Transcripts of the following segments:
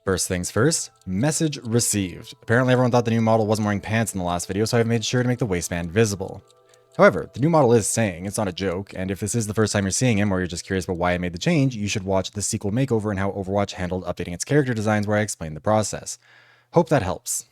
First things first, message received. Apparently everyone thought the new model wasn't wearing pants in the last video, so I've made sure to make the waistband visible. However, the new model is saying, it's not a joke, and if this is the first time you're seeing him or you're just curious about why I made the change, you should watch the sequel makeover and how Overwatch handled updating its character designs where I explain the process. Hope that helps.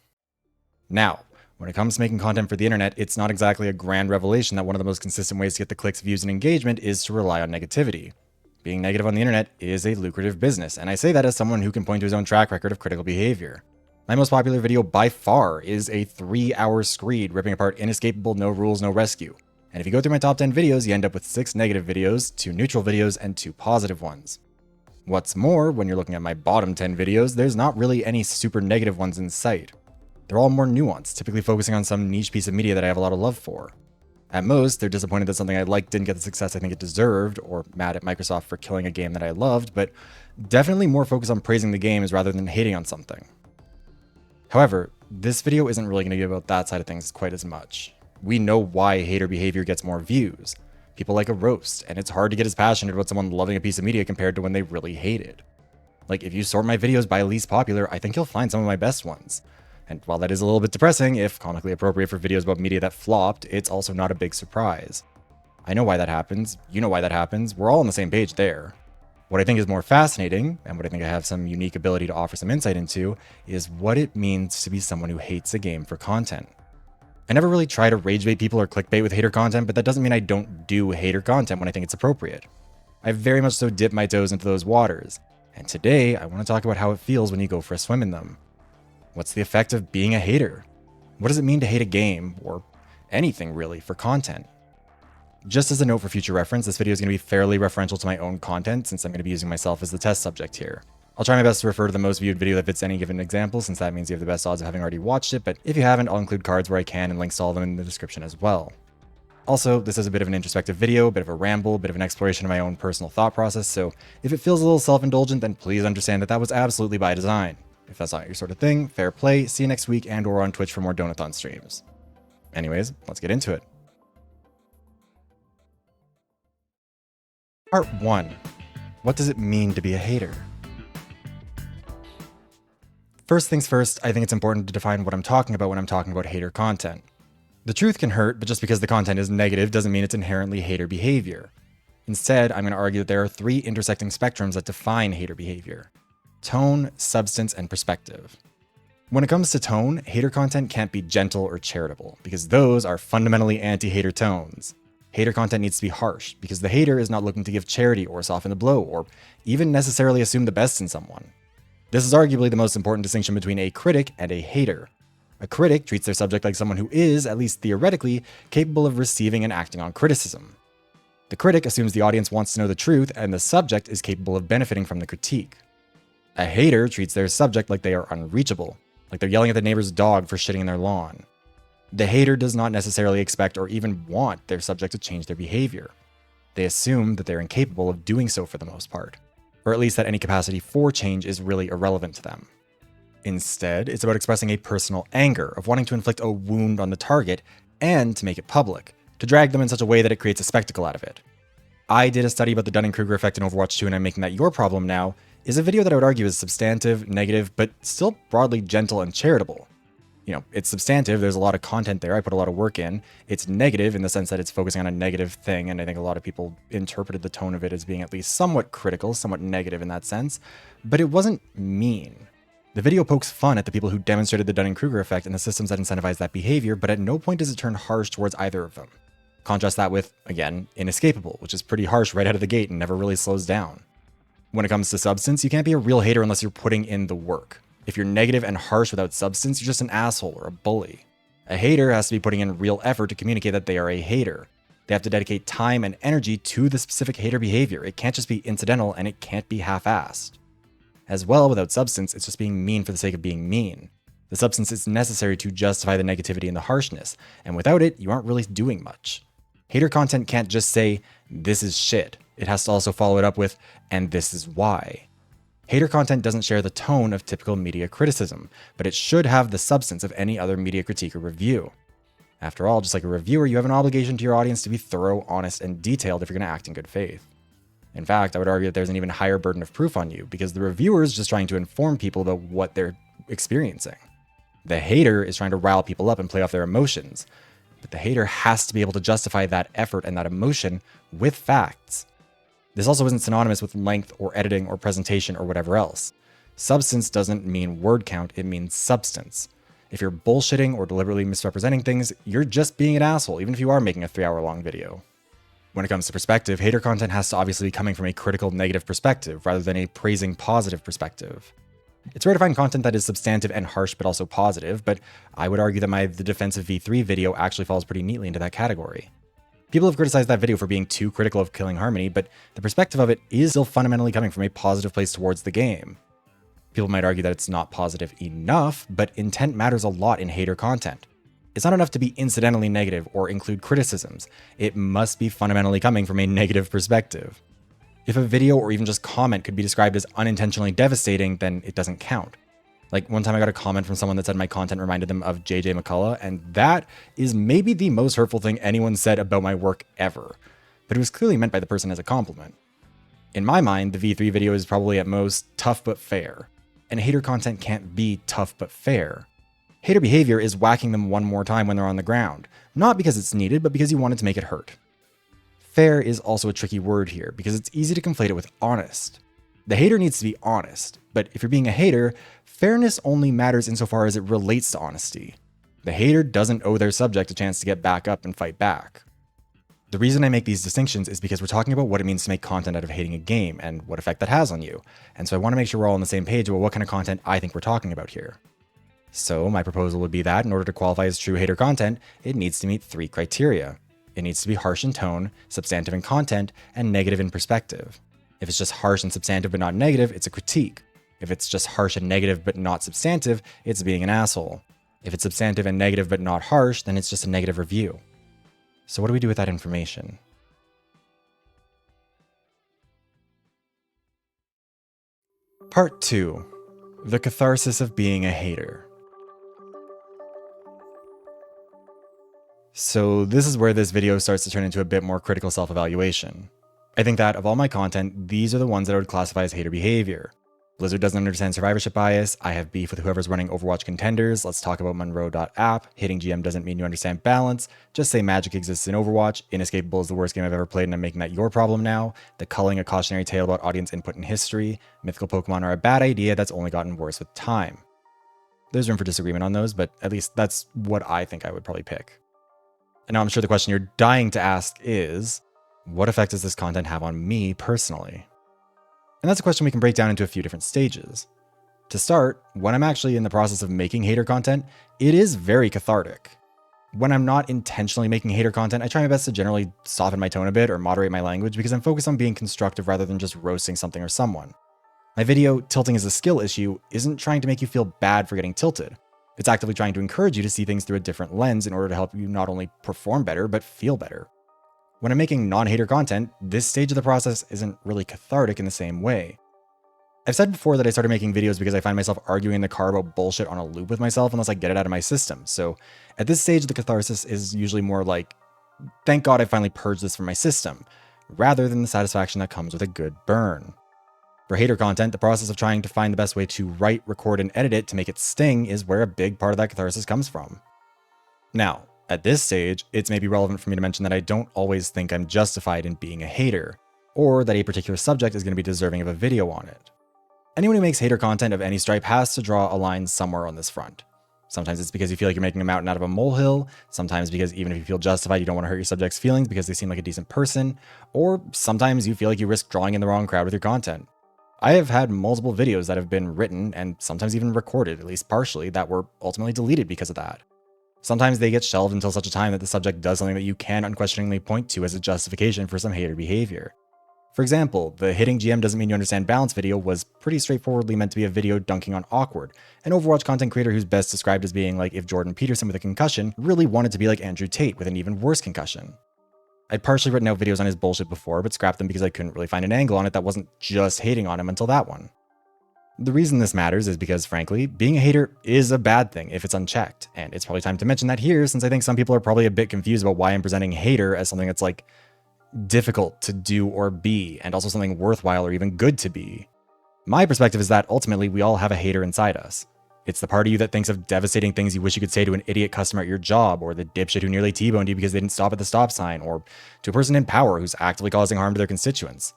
Now, when it comes to making content for the internet, it's not exactly a grand revelation that one of the most consistent ways to get the clicks, views, and engagement is to rely on negativity. Being negative on the internet is a lucrative business, and I say that as someone who can point to his own track record of critical behavior. My most popular video by far is a 3-hour screed ripping apart inescapable no rules, no rescue. And if you go through my top 10 videos, you end up with 6 negative videos, 2 neutral videos, and 2 positive ones. What's more, when you're looking at my bottom 10 videos, there's not really any super negative ones in sight. They're all more nuanced, typically focusing on some niche piece of media that I have a lot of love for. At most, they're disappointed that something I liked didn't get the success I think it deserved, or mad at Microsoft for killing a game that I loved, but definitely more focused on praising the games rather than hating on something. However, this video isn't really going to be about that side of things quite as much. We know why hater behavior gets more views. People like a roast, and it's hard to get as passionate about someone loving a piece of media compared to when they really hate it. Like, if you sort my videos by least popular, I think you'll find some of my best ones. And while that is a little bit depressing, if comically appropriate for videos about media that flopped, it's also not a big surprise. I know why that happens, you know why that happens, we're all on the same page there. What I think is more fascinating, and what I think I have some unique ability to offer some insight into, is what it means to be someone who hates a game for content. I never really try to rage bait people or clickbait with hater content, but that doesn't mean I don't do hater content when I think it's appropriate. I very much so dip my toes into those waters, and today I want to talk about how it feels when you go for a swim in them. What's the effect of being a hater? What does it mean to hate a game, or anything really, for content? Just as a note for future reference, this video is going to be fairly referential to my own content since I'm going to be using myself as the test subject here. I'll try my best to refer to the most viewed video that fits any given example since that means you have the best odds of having already watched it, but if you haven't, I'll include cards where I can and links to all of them in the description as well. Also, this is a bit of an introspective video, a bit of a ramble, a bit of an exploration of my own personal thought process, so if it feels a little self-indulgent, then please understand that that was absolutely by design. If that's not your sort of thing, fair play, see you next week and or on Twitch for more Donathon streams. Anyways, let's get into it. Part 1. What does it mean to be a hater? First things first, I think it's important to define what I'm talking about when I'm talking about hater content. The truth can hurt, but just because the content is negative doesn't mean it's inherently hater behavior. Instead, I'm going to argue that there are 3 intersecting spectrums that define hater behavior: tone, substance, and perspective. When it comes to tone, hater content can't be gentle or charitable, because those are fundamentally anti-hater tones. Hater content needs to be harsh, because the hater is not looking to give charity or soften the blow, or even necessarily assume the best in someone. This is arguably the most important distinction between a critic and a hater. A critic treats their subject like someone who is, at least theoretically, capable of receiving and acting on criticism. The critic assumes the audience wants to know the truth, and the subject is capable of benefiting from the critique. A hater treats their subject like they are unreachable, like they're yelling at the neighbor's dog for shitting in their lawn. The hater does not necessarily expect or even want their subject to change their behavior. They assume that they're incapable of doing so for the most part, or at least that any capacity for change is really irrelevant to them. Instead, it's about expressing a personal anger of wanting to inflict a wound on the target and to make it public, to drag them in such a way that it creates a spectacle out of it. I did a study about the Dunning-Kruger effect in Overwatch 2 and I'm making that your problem now, is a video that I would argue is substantive, negative, but still broadly gentle and charitable. You know, it's substantive, there's a lot of content there, I put a lot of work in. It's negative in the sense that it's focusing on a negative thing, and I think a lot of people interpreted the tone of it as being at least somewhat critical, somewhat negative in that sense, but it wasn't mean. The video pokes fun at the people who demonstrated the Dunning-Kruger effect and the systems that incentivize that behavior, but at no point does it turn harsh towards either of them. Contrast that with, again, inescapable, which is pretty harsh right out of the gate and never really slows down. When it comes to substance, you can't be a real hater unless you're putting in the work. If you're negative and harsh without substance, you're just an asshole or a bully. A hater has to be putting in real effort to communicate that they are a hater. They have to dedicate time and energy to the specific hater behavior. It can't just be incidental and it can't be half-assed. As well, without substance, it's just being mean for the sake of being mean. The substance is necessary to justify the negativity and the harshness, and without it, you aren't really doing much. Hater content can't just say, "This is shit." It has to also follow it up with, "And this is why." Hater content doesn't share the tone of typical media criticism, but it should have the substance of any other media critique or review. After all, just like a reviewer, you have an obligation to your audience to be thorough, honest, and detailed if you're going to act in good faith. In fact, I would argue that there's an even higher burden of proof on you because the reviewer is just trying to inform people about what they're experiencing. The hater is trying to rile people up and play off their emotions, but the hater has to be able to justify that effort and that emotion with facts. This also isn't synonymous with length or editing or presentation or whatever else. Substance doesn't mean word count, it means substance. If you're bullshitting or deliberately misrepresenting things, you're just being an asshole, even if you are making a 3-hour-long video. When it comes to perspective, hater content has to obviously be coming from a critical negative perspective rather than a praising positive perspective. It's rare to find content that is substantive and harsh but also positive, but I would argue that the defensive V3 video actually falls pretty neatly into that category. People have criticized that video for being too critical of Killing Harmony, but the perspective of it is still fundamentally coming from a positive place towards the game. People might argue that it's not positive enough, but intent matters a lot in hater content. It's not enough to be incidentally negative or include criticisms. It must be fundamentally coming from a negative perspective. If a video or even just comment could be described as unintentionally devastating, then it doesn't count. Like one time I got a comment from someone that said my content reminded them of JJ McCullough, and that is maybe the most hurtful thing anyone said about my work ever. But it was clearly meant by the person as a compliment. In my mind, the V3 video is probably at most tough but fair. And hater content can't be tough but fair. Hater behavior is whacking them one more time when they're on the ground, not because it's needed, but because you wanted to make it hurt. Fair is also a tricky word here, because it's easy to conflate it with honest. The hater needs to be honest, but if you're being a hater, fairness only matters insofar as it relates to honesty. The hater doesn't owe their subject a chance to get back up and fight back. The reason I make these distinctions is because we're talking about what it means to make content out of hating a game, and what effect that has on you, and so I want to make sure we're all on the same page about what kind of content I think we're talking about here. So my proposal would be that in order to qualify as true hater content, it needs to meet 3 criteria. It needs to be harsh in tone, substantive in content, and negative in perspective. If it's just harsh and substantive but not negative, it's a critique. If it's just harsh and negative but not substantive, it's being an asshole. If it's substantive and negative but not harsh, then it's just a negative review. So what do we do with that information? Part 2. The catharsis of being a hater. So this is where this video starts to turn into a bit more critical self-evaluation. I think that of all my content, these are the ones that I would classify as hater behavior. Blizzard doesn't understand survivorship bias, I have beef with whoever's running Overwatch contenders, let's talk about Monroe.app, hitting GM doesn't mean you understand balance, just say magic exists in Overwatch, Inescapable is the worst game I've ever played and I'm making that your problem now, the culling a cautionary tale about audience input in history, mythical Pokemon are a bad idea that's only gotten worse with time. There's room for disagreement on those, but at least that's what I think I would probably pick. And now I'm sure the question you're dying to ask is, what effect does this content have on me personally? And that's a question we can break down into a few different stages. To start, when I'm actually in the process of making hater content, it is very cathartic. When I'm not intentionally making hater content, I try my best to generally soften my tone a bit or moderate my language because I'm focused on being constructive rather than just roasting something or someone. My video, Tilting is a Skill Issue, isn't trying to make you feel bad for getting tilted. It's actively trying to encourage you to see things through a different lens in order to help you not only perform better, but feel better. When I'm making non-hater content, this stage of the process isn't really cathartic in the same way. I've said before that I started making videos because I find myself arguing in the car about bullshit on a loop with myself unless I get it out of my system. So at this stage, the catharsis is usually more like, thank God I finally purged this from my system, rather than the satisfaction that comes with a good burn. For hater content, the process of trying to find the best way to write, record, and edit it to make it sting is where a big part of that catharsis comes from. Now, at this stage, it's maybe relevant for me to mention that I don't always think I'm justified in being a hater, or that a particular subject is going to be deserving of a video on it. Anyone who makes hater content of any stripe has to draw a line somewhere on this front. Sometimes it's because you feel like you're making a mountain out of a molehill, sometimes because even if you feel justified, you don't want to hurt your subject's feelings because they seem like a decent person, or sometimes you feel like you risk drawing in the wrong crowd with your content. I have had multiple videos that have been written, and sometimes even recorded, at least partially, that were ultimately deleted because of that. Sometimes they get shelved until such a time that the subject does something that you can unquestioningly point to as a justification for some hater behavior. For example, the hitting GM doesn't mean you understand balance video was pretty straightforwardly meant to be a video dunking on Awkward, an Overwatch content creator who's best described as being like if Jordan Peterson with a concussion really wanted to be like Andrew Tate with an even worse concussion. I'd partially written out videos on his bullshit before, but scrapped them because I couldn't really find an angle on it that wasn't just hating on him until that one. The reason this matters is because, frankly, being a hater is a bad thing if it's unchecked, and it's probably time to mention that here since I think some people are probably a bit confused about why I'm presenting hater as something that's like, difficult to do or be, and also something worthwhile or even good to be. My perspective is that ultimately we all have a hater inside us. It's the part of you that thinks of devastating things you wish you could say to an idiot customer at your job, or the dipshit who nearly T-boned you because they didn't stop at the stop sign, or to a person in power who's actively causing harm to their constituents.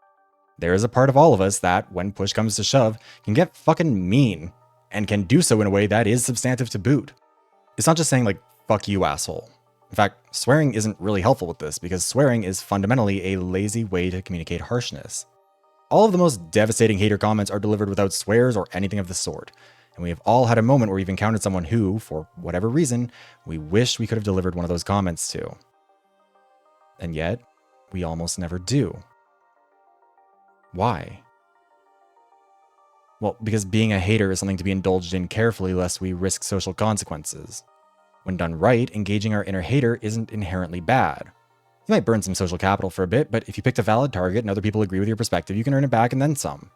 There is a part of all of us that, when push comes to shove, can get fucking mean, and can do so in a way that is substantive to boot. It's not just saying like, fuck you, asshole. In fact, swearing isn't really helpful with this, because swearing is fundamentally a lazy way to communicate harshness. All of the most devastating hater comments are delivered without swears or anything of the sort. And we have all had a moment where we've encountered someone who, for whatever reason, we wish we could have delivered one of those comments to. And yet, we almost never do. Why? Well, because being a hater is something to be indulged in carefully lest we risk social consequences. When done right, engaging our inner hater isn't inherently bad. You might burn some social capital for a bit, but if you picked a valid target and other people agree with your perspective, you can earn it back and then some.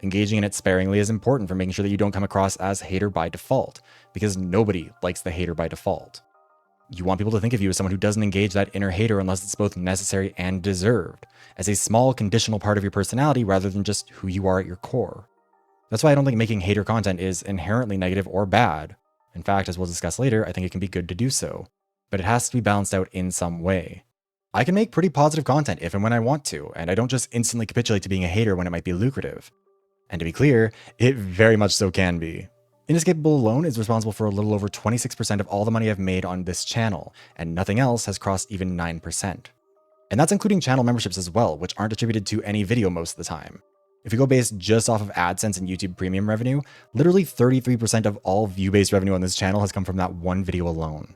Engaging in it sparingly is important for making sure that you don't come across as hater by default, because nobody likes the hater by default. You want people to think of you as someone who doesn't engage that inner hater unless it's both necessary and deserved, as a small conditional part of your personality rather than just who you are at your core. That's why I don't think making hater content is inherently negative or bad. In fact, as we'll discuss later, I think it can be good to do so, but it has to be balanced out in some way. I can make pretty positive content if and when I want to, and I don't just instantly capitulate to being a hater when it might be lucrative. And to be clear, it very much so can be. Inescapable alone is responsible for a little over 26% of all the money I've made on this channel, and nothing else has crossed even 9%. And that's including channel memberships as well, which aren't attributed to any video most of the time. If you go based just off of AdSense and YouTube Premium revenue, literally 33% of all view-based revenue on this channel has come from that one video alone.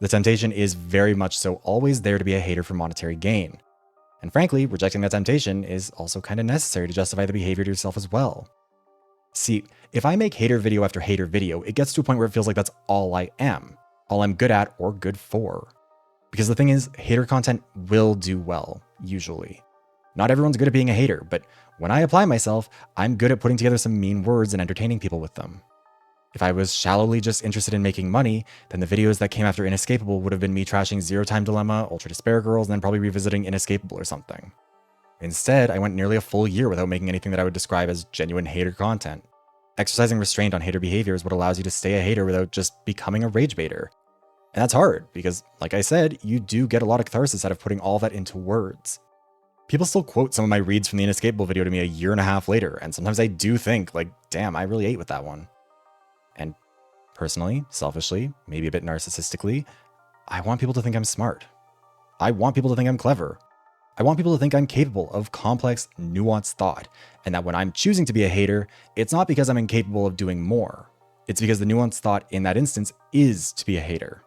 The temptation is very much so always there to be a hater for monetary gain. And frankly, rejecting that temptation is also kind of necessary to justify the behavior to yourself as well. See, if I make hater video after hater video, it gets to a point where it feels like that's all I am, all I'm good at or good for. Because the thing is, hater content will do well, usually. Not everyone's good at being a hater, but when I apply myself, I'm good at putting together some mean words and entertaining people with them. If I was shallowly just interested in making money, then the videos that came after Inescapable would have been me trashing Zero Time Dilemma, Ultra Despair Girls, and then probably revisiting Inescapable or something. Instead, I went nearly a full year without making anything that I would describe as genuine hater content. Exercising restraint on hater behavior is what allows you to stay a hater without just becoming a rage baiter. And that's hard, because, like I said, you do get a lot of catharsis out of putting all that into words. People still quote some of my reads from the Inescapable video to me a year and a half later, and sometimes I do think, like, damn, I really ate with that one. And personally, selfishly, maybe a bit narcissistically, I want people to think I'm smart. I want people to think I'm clever. I want people to think I'm capable of complex, nuanced thought, and that when I'm choosing to be a hater, it's not because I'm incapable of doing more. It's because the nuanced thought in that instance is to be a hater.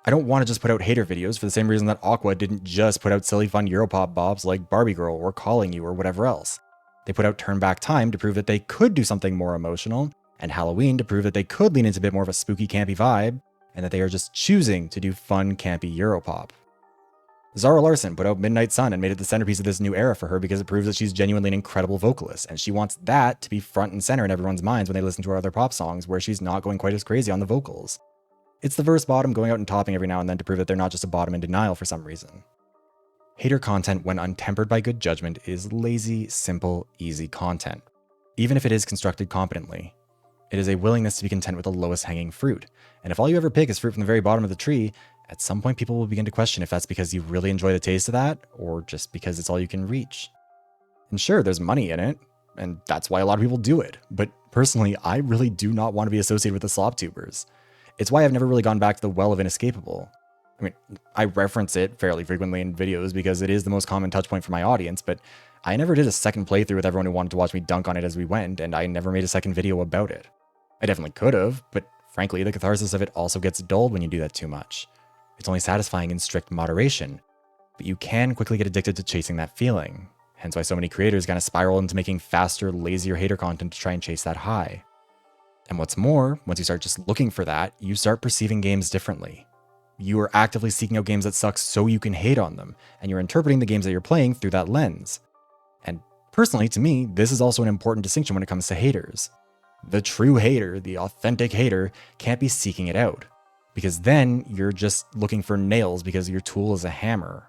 I don't want to just put out hater videos for the same reason that Aqua didn't just put out silly fun Europop bobs like Barbie Girl or Calling You or whatever else. They put out Turn Back Time to prove that they could do something more emotional, and Halloween to prove that they could lean into a bit more of a spooky, campy vibe, and that they are just choosing to do fun, campy Europop. Zara Larsson put out Midnight Sun and made it the centerpiece of this new era for her because it proves that she's genuinely an incredible vocalist, and she wants that to be front and center in everyone's minds when they listen to her other pop songs where she's not going quite as crazy on the vocals. It's the verse bottom going out and topping every now and then to prove that they're not just a bottom in denial for some reason. Hater content, when untempered by good judgment, is lazy, simple, easy content, even if it is constructed competently. It is a willingness to be content with the lowest hanging fruit, and if all you ever pick is fruit from the very bottom of the tree, at some point people will begin to question if that's because you really enjoy the taste of that, or just because it's all you can reach. And sure, there's money in it, and that's why a lot of people do it, but personally, I really do not want to be associated with the slop tubers. It's why I've never really gone back to the well of Inescapable. I mean, I reference it fairly frequently in videos because it is the most common touchpoint for my audience, but I never did a second playthrough with everyone who wanted to watch me dunk on it as we went, and I never made a second video about it. I definitely could have, but frankly, the catharsis of it also gets dulled when you do that too much. It's only satisfying in strict moderation, but you can quickly get addicted to chasing that feeling, hence why so many creators kind of spiral into making faster, lazier hater content to try and chase that high. And what's more, once you start just looking for that, you start perceiving games differently. You are actively seeking out games that suck so you can hate on them, and you're interpreting the games that you're playing through that lens. And personally, to me, this is also an important distinction when it comes to haters. The true hater, the authentic hater, can't be seeking it out, because then you're just looking for nails because your tool is a hammer.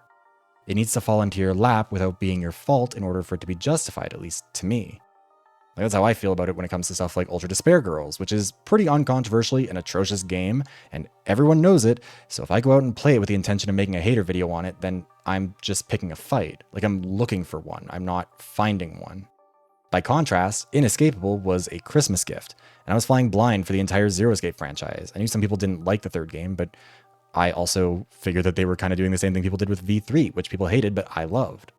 It needs to fall into your lap without being your fault in order for it to be justified, at least to me. Like, that's how I feel about it when it comes to stuff like Ultra Despair Girls, which is pretty uncontroversially an atrocious game, and everyone knows it, so if I go out and play it with the intention of making a hater video on it, then I'm just picking a fight. Like, I'm looking for one, I'm not finding one. By contrast, Inescapable was a Christmas gift, and I was flying blind for the entire Zero Escape franchise. I knew some people didn't like the third game, but I also figured that they were kind of doing the same thing people did with V3, which people hated, but I loved.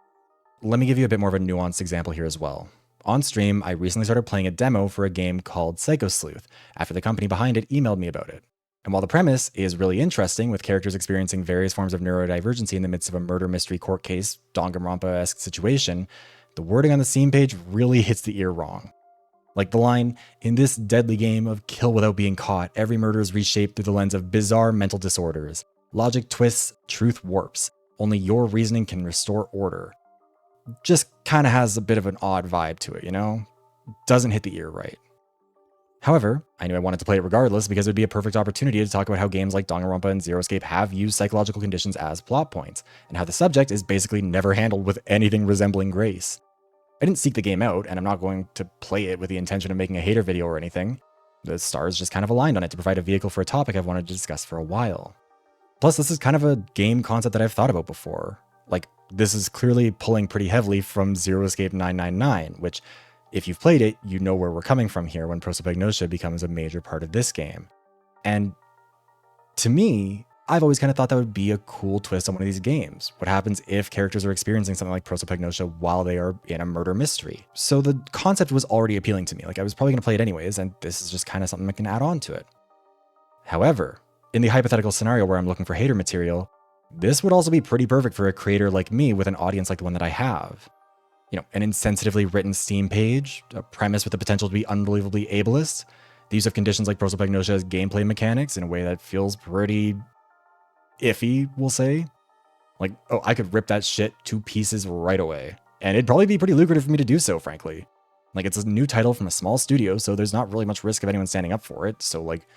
Let me give you a bit more of a nuanced example here as well. On stream, I recently started playing a demo for a game called Psycho Sleuth, after the company behind it emailed me about it. And while the premise is really interesting, with characters experiencing various forms of neurodivergency in the midst of a murder mystery court case, Danganronpa-esque situation, the wording on the Steam page really hits the ear wrong. Like the line, "In this deadly game of kill without being caught, every murder is reshaped through the lens of bizarre mental disorders. Logic twists, truth warps. Only your reasoning can restore order." Just kind of has a bit of an odd vibe to it, you know? Doesn't hit the ear right. However, I knew I wanted to play it regardless because it would be a perfect opportunity to talk about how games like Danganronpa and Zero Escape have used psychological conditions as plot points, and how the subject is basically never handled with anything resembling grace. I didn't seek the game out, and I'm not going to play it with the intention of making a hater video or anything. The stars just kind of aligned on it to provide a vehicle for a topic I've wanted to discuss for a while. Plus, this is kind of a game concept that I've thought about before. Like, this is clearly pulling pretty heavily from Zero Escape 999, which, if you've played it, you know where we're coming from here when prosopagnosia becomes a major part of this game. And to me, I've always kind of thought that would be a cool twist on one of these games. What happens if characters are experiencing something like prosopagnosia while they are in a murder mystery? So the concept was already appealing to me. Like, I was probably going to play it anyways, and this is just kind of something I can add on to it. However, in the hypothetical scenario where I'm looking for hater material, this would also be pretty perfect for a creator like me with an audience like the one that I have. You know, an insensitively written Steam page, a premise with the potential to be unbelievably ableist, the use of conditions like prosopagnosia as gameplay mechanics in a way that feels pretty iffy, we'll say. Like, oh, I could rip that shit to pieces right away. And it'd probably be pretty lucrative for me to do so, frankly. Like, it's a new title from a small studio, so there's not really much risk of anyone standing up for it, so like,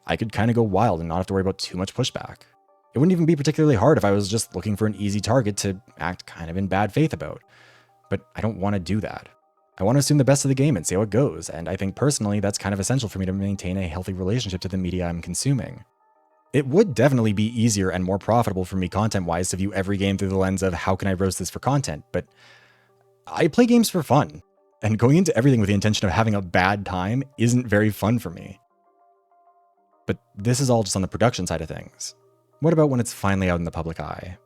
I could kind of go wild and not have to worry about too much pushback. It wouldn't even be particularly hard if I was just looking for an easy target to act kind of in bad faith about. But I don't want to do that. I want to assume the best of the game and see how it goes, and I think personally that's kind of essential for me to maintain a healthy relationship to the media I'm consuming. It would definitely be easier and more profitable for me content-wise to view every game through the lens of how can I roast this for content, but I play games for fun, and going into everything with the intention of having a bad time isn't very fun for me. But this is all just on the production side of things. What about when it's finally out in the public eye?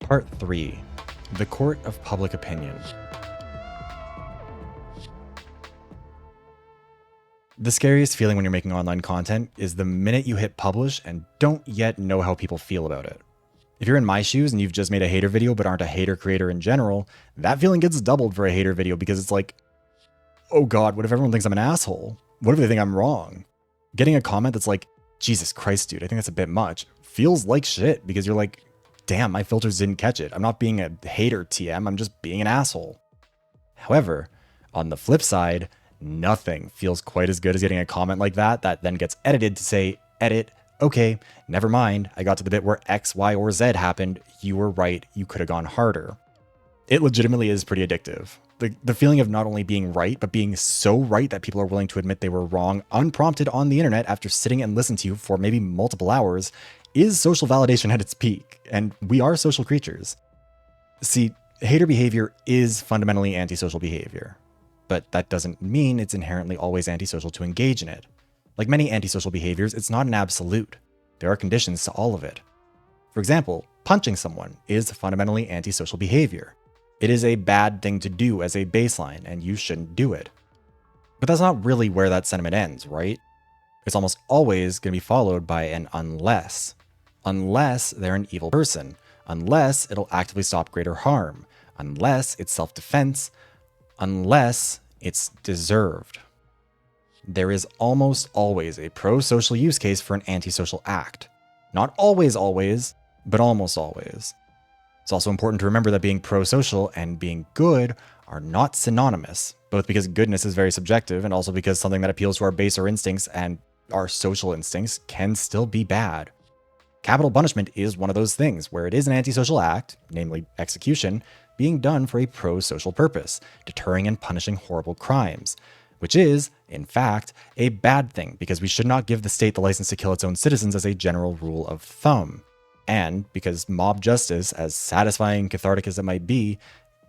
Part 3. The Court of Public Opinion. The scariest feeling when you're making online content is the minute you hit publish and don't yet know how people feel about it. If you're in my shoes and you've just made a hater video but aren't a hater creator in general, that feeling gets doubled for a hater video because it's like, oh god, what if everyone thinks I'm an asshole? What if they think I'm wrong? Getting a comment that's like, Jesus Christ, dude, I think that's a bit much, feels like shit because you're like, damn, my filters didn't catch it. I'm not being a hater TM, I'm just being an asshole. However, on the flip side, nothing feels quite as good as getting a comment like that then gets edited to say, edit, okay, never mind, I got to the bit where X, Y, or Z happened, you were right, you could have gone harder. It legitimately is pretty addictive. The feeling of not only being right, but being so right that people are willing to admit they were wrong unprompted on the internet after sitting and listening to you for maybe multiple hours is social validation at its peak, and we are social creatures. See, hater behavior is fundamentally antisocial behavior, but that doesn't mean it's inherently always antisocial to engage in it. Like many antisocial behaviors, it's not an absolute. There are conditions to all of it. For example, punching someone is fundamentally antisocial behavior. It is a bad thing to do as a baseline, and you shouldn't do it. But that's not really where that sentiment ends, right? It's almost always going to be followed by an unless. Unless they're an evil person. Unless it'll actively stop greater harm. Unless it's self-defense. Unless it's deserved. There is almost always a pro-social use case for an antisocial act. Not always, but almost always. It's also important to remember that being pro-social and being good are not synonymous, both because goodness is very subjective and also because something that appeals to our baser instincts and our social instincts can still be bad. Capital punishment is one of those things where it is an antisocial act, namely execution, being done for a pro-social purpose, deterring and punishing horrible crimes, which is, in fact, a bad thing because we should not give the state the license to kill its own citizens as a general rule of thumb. And because mob justice, as satisfying and cathartic as it might be,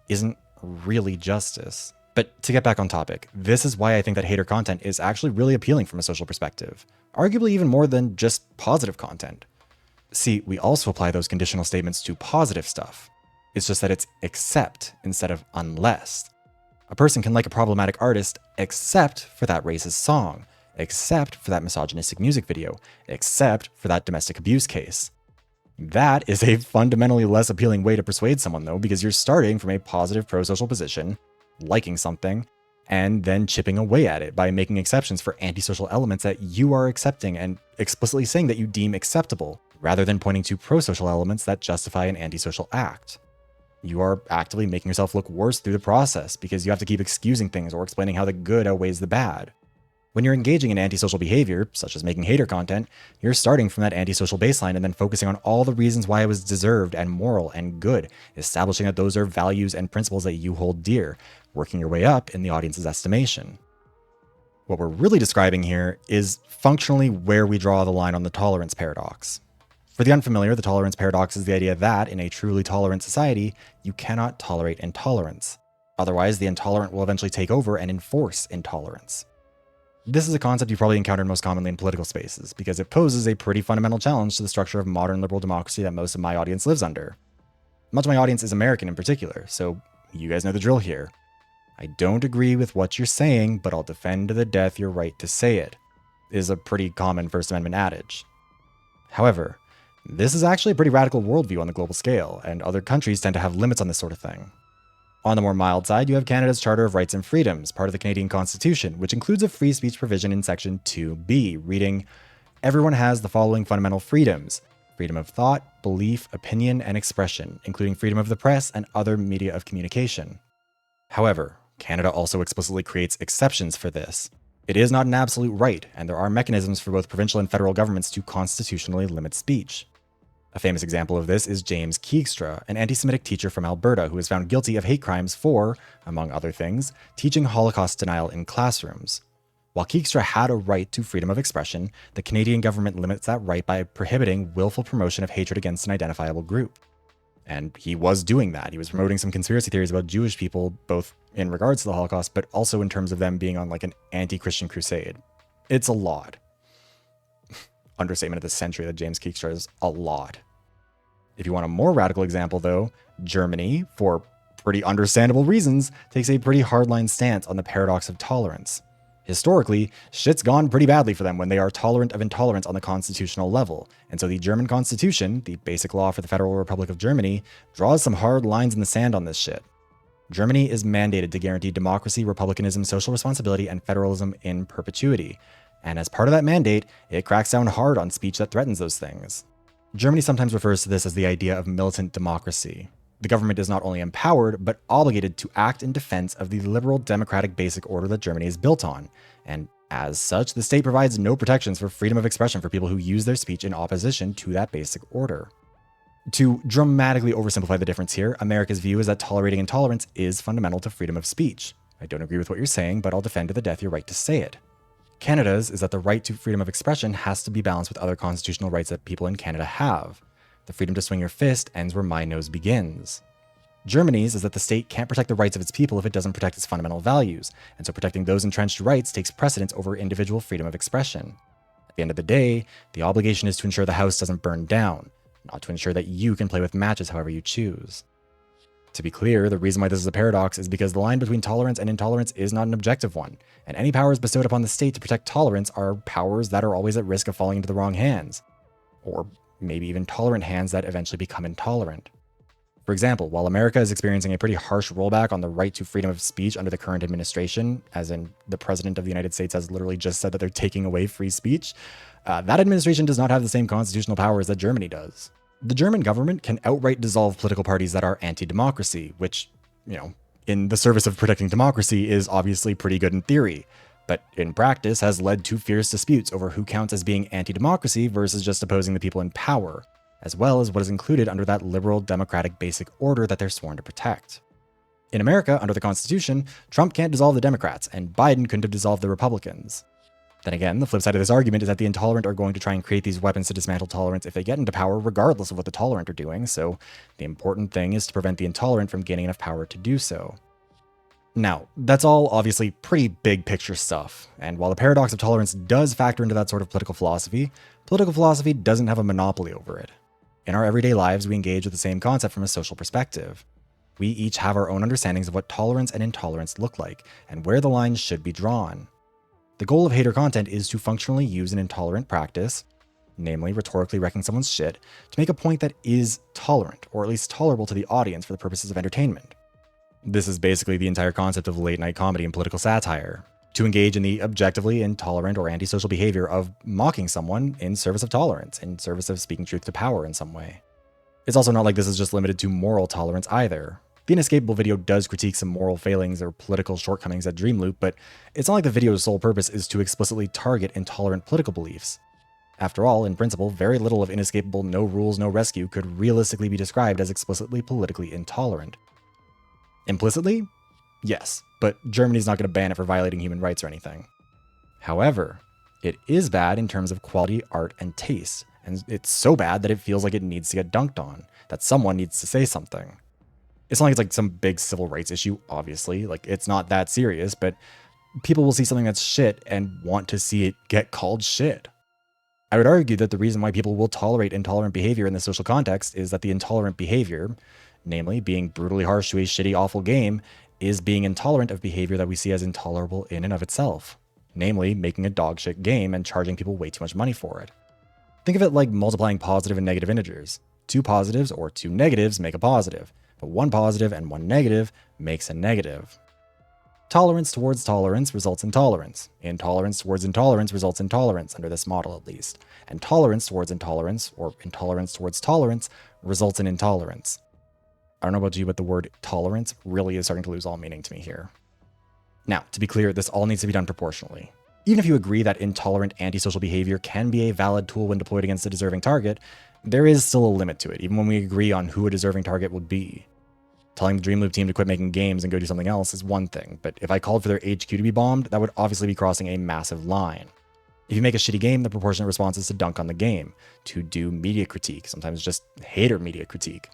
isn't really justice. But to get back on topic, this is why I think that hater content is actually really appealing from a social perspective, arguably even more than just positive content. See, we also apply those conditional statements to positive stuff. It's just that it's except instead of unless. A person can like a problematic artist except for that racist song, except for that misogynistic music video, except for that domestic abuse case. That is a fundamentally less appealing way to persuade someone though, because you're starting from a positive pro-social position, liking something, and then chipping away at it by making exceptions for antisocial elements that you are accepting and explicitly saying that you deem acceptable, rather than pointing to pro-social elements that justify an antisocial act. You are actively making yourself look worse through the process because you have to keep excusing things or explaining how the good outweighs the bad. When you're engaging in antisocial behavior, such as making hater content, you're starting from that antisocial baseline and then focusing on all the reasons why it was deserved and moral and good, establishing that those are values and principles that you hold dear, working your way up in the audience's estimation. What we're really describing here is functionally where we draw the line on the tolerance paradox. For the unfamiliar, the tolerance paradox is the idea that, in a truly tolerant society, you cannot tolerate intolerance. Otherwise, the intolerant will eventually take over and enforce intolerance. This is a concept you probably encountered most commonly in political spaces, because it poses a pretty fundamental challenge to the structure of modern liberal democracy that most of my audience lives under. Much of my audience is American in particular, so you guys know the drill here. I don't agree with what you're saying, but I'll defend to the death your right to say it, is a pretty common First Amendment adage. However, this is actually a pretty radical worldview on the global scale, and other countries tend to have limits on this sort of thing. On the more mild side, you have Canada's Charter of Rights and Freedoms, part of the Canadian Constitution, which includes a free speech provision in Section 2B, reading, "Everyone has the following fundamental freedoms: freedom of thought, belief, opinion, and expression, including freedom of the press and other media of communication." However, Canada also explicitly creates exceptions for this. It is not an absolute right, and there are mechanisms for both provincial and federal governments to constitutionally limit speech. A famous example of this is James Keegstra, an anti-Semitic teacher from Alberta who was found guilty of hate crimes for, among other things, teaching Holocaust denial in classrooms. While Keegstra had a right to freedom of expression, the Canadian government limits that right by prohibiting willful promotion of hatred against an identifiable group. And he was doing that. He was promoting some conspiracy theories about Jewish people, both in regards to the Holocaust, but also in terms of them being on like an anti-Christian crusade. It's a lot. Understatement of the century that James Keegstra is a lot. If you want a more radical example though, Germany, for pretty understandable reasons, takes a pretty hardline stance on the paradox of tolerance. Historically, shit's gone pretty badly for them when they are tolerant of intolerance on the constitutional level, and so the German Constitution, the basic law for the Federal Republic of Germany, draws some hard lines in the sand on this shit. Germany is mandated to guarantee democracy, republicanism, social responsibility, and federalism in perpetuity. And as part of that mandate, it cracks down hard on speech that threatens those things. Germany sometimes refers to this as the idea of militant democracy. The government is not only empowered, but obligated to act in defense of the liberal democratic basic order that Germany is built on. And as such, the state provides no protections for freedom of expression for people who use their speech in opposition to that basic order. To dramatically oversimplify the difference here, America's view is that tolerating intolerance is fundamental to freedom of speech. I don't agree with what you're saying, but I'll defend to the death your right to say it. Canada's is that the right to freedom of expression has to be balanced with other constitutional rights that people in Canada have. The freedom to swing your fist ends where my nose begins. Germany's is that the state can't protect the rights of its people if it doesn't protect its fundamental values, and so protecting those entrenched rights takes precedence over individual freedom of expression. At the end of the day, the obligation is to ensure the house doesn't burn down, not to ensure that you can play with matches however you choose. To be clear, the reason why this is a paradox is because the line between tolerance and intolerance is not an objective one, and any powers bestowed upon the state to protect tolerance are powers that are always at risk of falling into the wrong hands, or maybe even tolerant hands that eventually become intolerant. For example, while America is experiencing a pretty harsh rollback on the right to freedom of speech under the current administration, as in the President of the United States has literally just said that they're taking away free speech, that administration does not have the same constitutional powers that Germany does. The German government can outright dissolve political parties that are anti-democracy, which, in the service of protecting democracy is obviously pretty good in theory. but in practice has led to fierce disputes over who counts as being anti-democracy versus just opposing the people in power, as well as what is included under that liberal democratic basic order that they're sworn to protect. In America, under the Constitution, Trump can't dissolve the Democrats, and Biden couldn't have dissolved the Republicans. Then again, the flip side of this argument is that the intolerant are going to try and create these weapons to dismantle tolerance if they get into power, regardless of what the tolerant are doing, so the important thing is to prevent the intolerant from gaining enough power to do so. Now, that's all obviously pretty big picture stuff, and while the paradox of tolerance does factor into that sort of political philosophy doesn't have a monopoly over it. In our everyday lives, we engage with the same concept from a social perspective. We each have our own understandings of what tolerance and intolerance look like, and where the lines should be drawn. The goal of hater content is to functionally use an intolerant practice, namely rhetorically wrecking someone's shit, to make a point that is tolerant, or at least tolerable to the audience for the purposes of entertainment. This is basically the entire concept of late-night comedy and political satire, to engage in the objectively intolerant or antisocial behavior of mocking someone in service of tolerance, in service of speaking truth to power in some way. It's also not like this is just limited to moral tolerance either. The Inescapable video does critique some moral failings or political shortcomings at Dreamloop, but it's not like the video's sole purpose is to explicitly target intolerant political beliefs. After all, in principle, very little of Inescapable No Rules, No Rescue could realistically be described as explicitly politically intolerant. Implicitly? Yes, but Germany's not going to ban it for violating human rights or anything. However, it is bad in terms of quality, art, and taste, and it's so bad that it feels like it needs to get dunked on, that someone needs to say something. It's not like it's like some big civil rights issue, obviously, like it's not that serious, but people will see something that's shit and want to see it get called shit. I would argue that the reason why people will tolerate intolerant behavior in the social context is that the intolerant behavior, namely being brutally harsh to a shitty, awful game, is being intolerant of behavior that we see as intolerable in and of itself, namely making a dogshit game and charging people way too much money for it. Think of it like multiplying positive and negative integers. 2 positives or 2 negatives make a positive, but 1 positive and 1 negative makes a negative. Tolerance towards tolerance results in tolerance. Intolerance towards intolerance results in tolerance, under this model at least. And tolerance towards intolerance, or intolerance towards tolerance, results in intolerance. I don't know about you, but the word tolerance really is starting to lose all meaning to me here. Now, to be clear, this all needs to be done proportionally. Even if you agree that intolerant antisocial behavior can be a valid tool when deployed against a deserving target, there is still a limit to it, even when we agree on who a deserving target would be. Telling the Dreamloop team to quit making games and go do something else is one thing, but if I called for their HQ to be bombed, that would obviously be crossing a massive line. If you make a shitty game, the proportionate response is to dunk on the game, to do media critique, sometimes just hater media critique,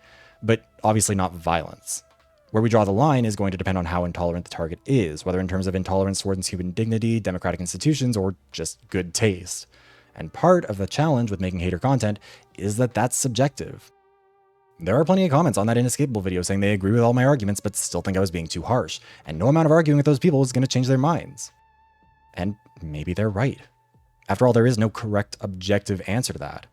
but obviously not violence. Where we draw the line is going to depend on how intolerant the target is, whether in terms of intolerance towards human dignity, democratic institutions, or just good taste. And part of the challenge with making hater content is that that's subjective. There are plenty of comments on that Inescapable video saying they agree with all my arguments but still think I was being too harsh, and no amount of arguing with those people is going to change their minds. And maybe they're right. After all, there is no correct objective answer to that.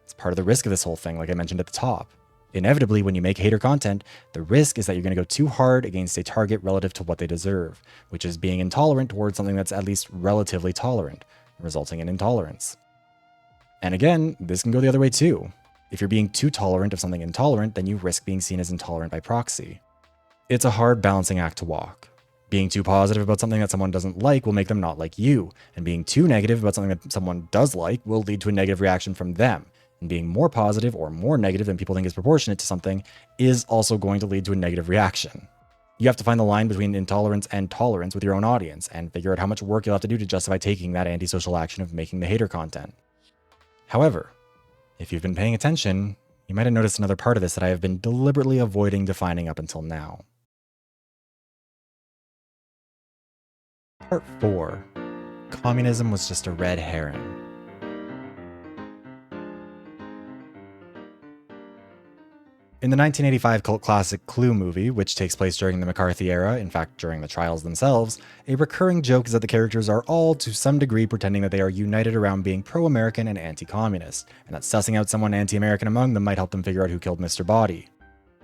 It's part of the risk of this whole thing, like I mentioned at the top. Inevitably, when you make hater content, the risk is that you're going to go too hard against a target relative to what they deserve, which is being intolerant towards something that's at least relatively tolerant, resulting in intolerance. And again, this can go the other way too. If you're being too tolerant of something intolerant, then you risk being seen as intolerant by proxy. It's a hard balancing act to walk. Being too positive about something that someone doesn't like will make them not like you, and being too negative about something that someone does like will lead to a negative reaction from them. And being more positive or more negative than people think is proportionate to something is also going to lead to a negative reaction. You have to find the line between intolerance and tolerance with your own audience, and figure out how much work you'll have to do to justify taking that antisocial action of making the hater content. However, if you've been paying attention, you might have noticed another part of this that I have been deliberately avoiding defining up until now. Part 4. Communism was just a red herring. In the 1985 cult classic Clue movie, which takes place during the McCarthy era, in fact during the trials themselves, a recurring joke is that the characters are all, to some degree, pretending that they are united around being pro-American and anti-communist, and that sussing out someone anti-American among them might help them figure out who killed Mr. Body.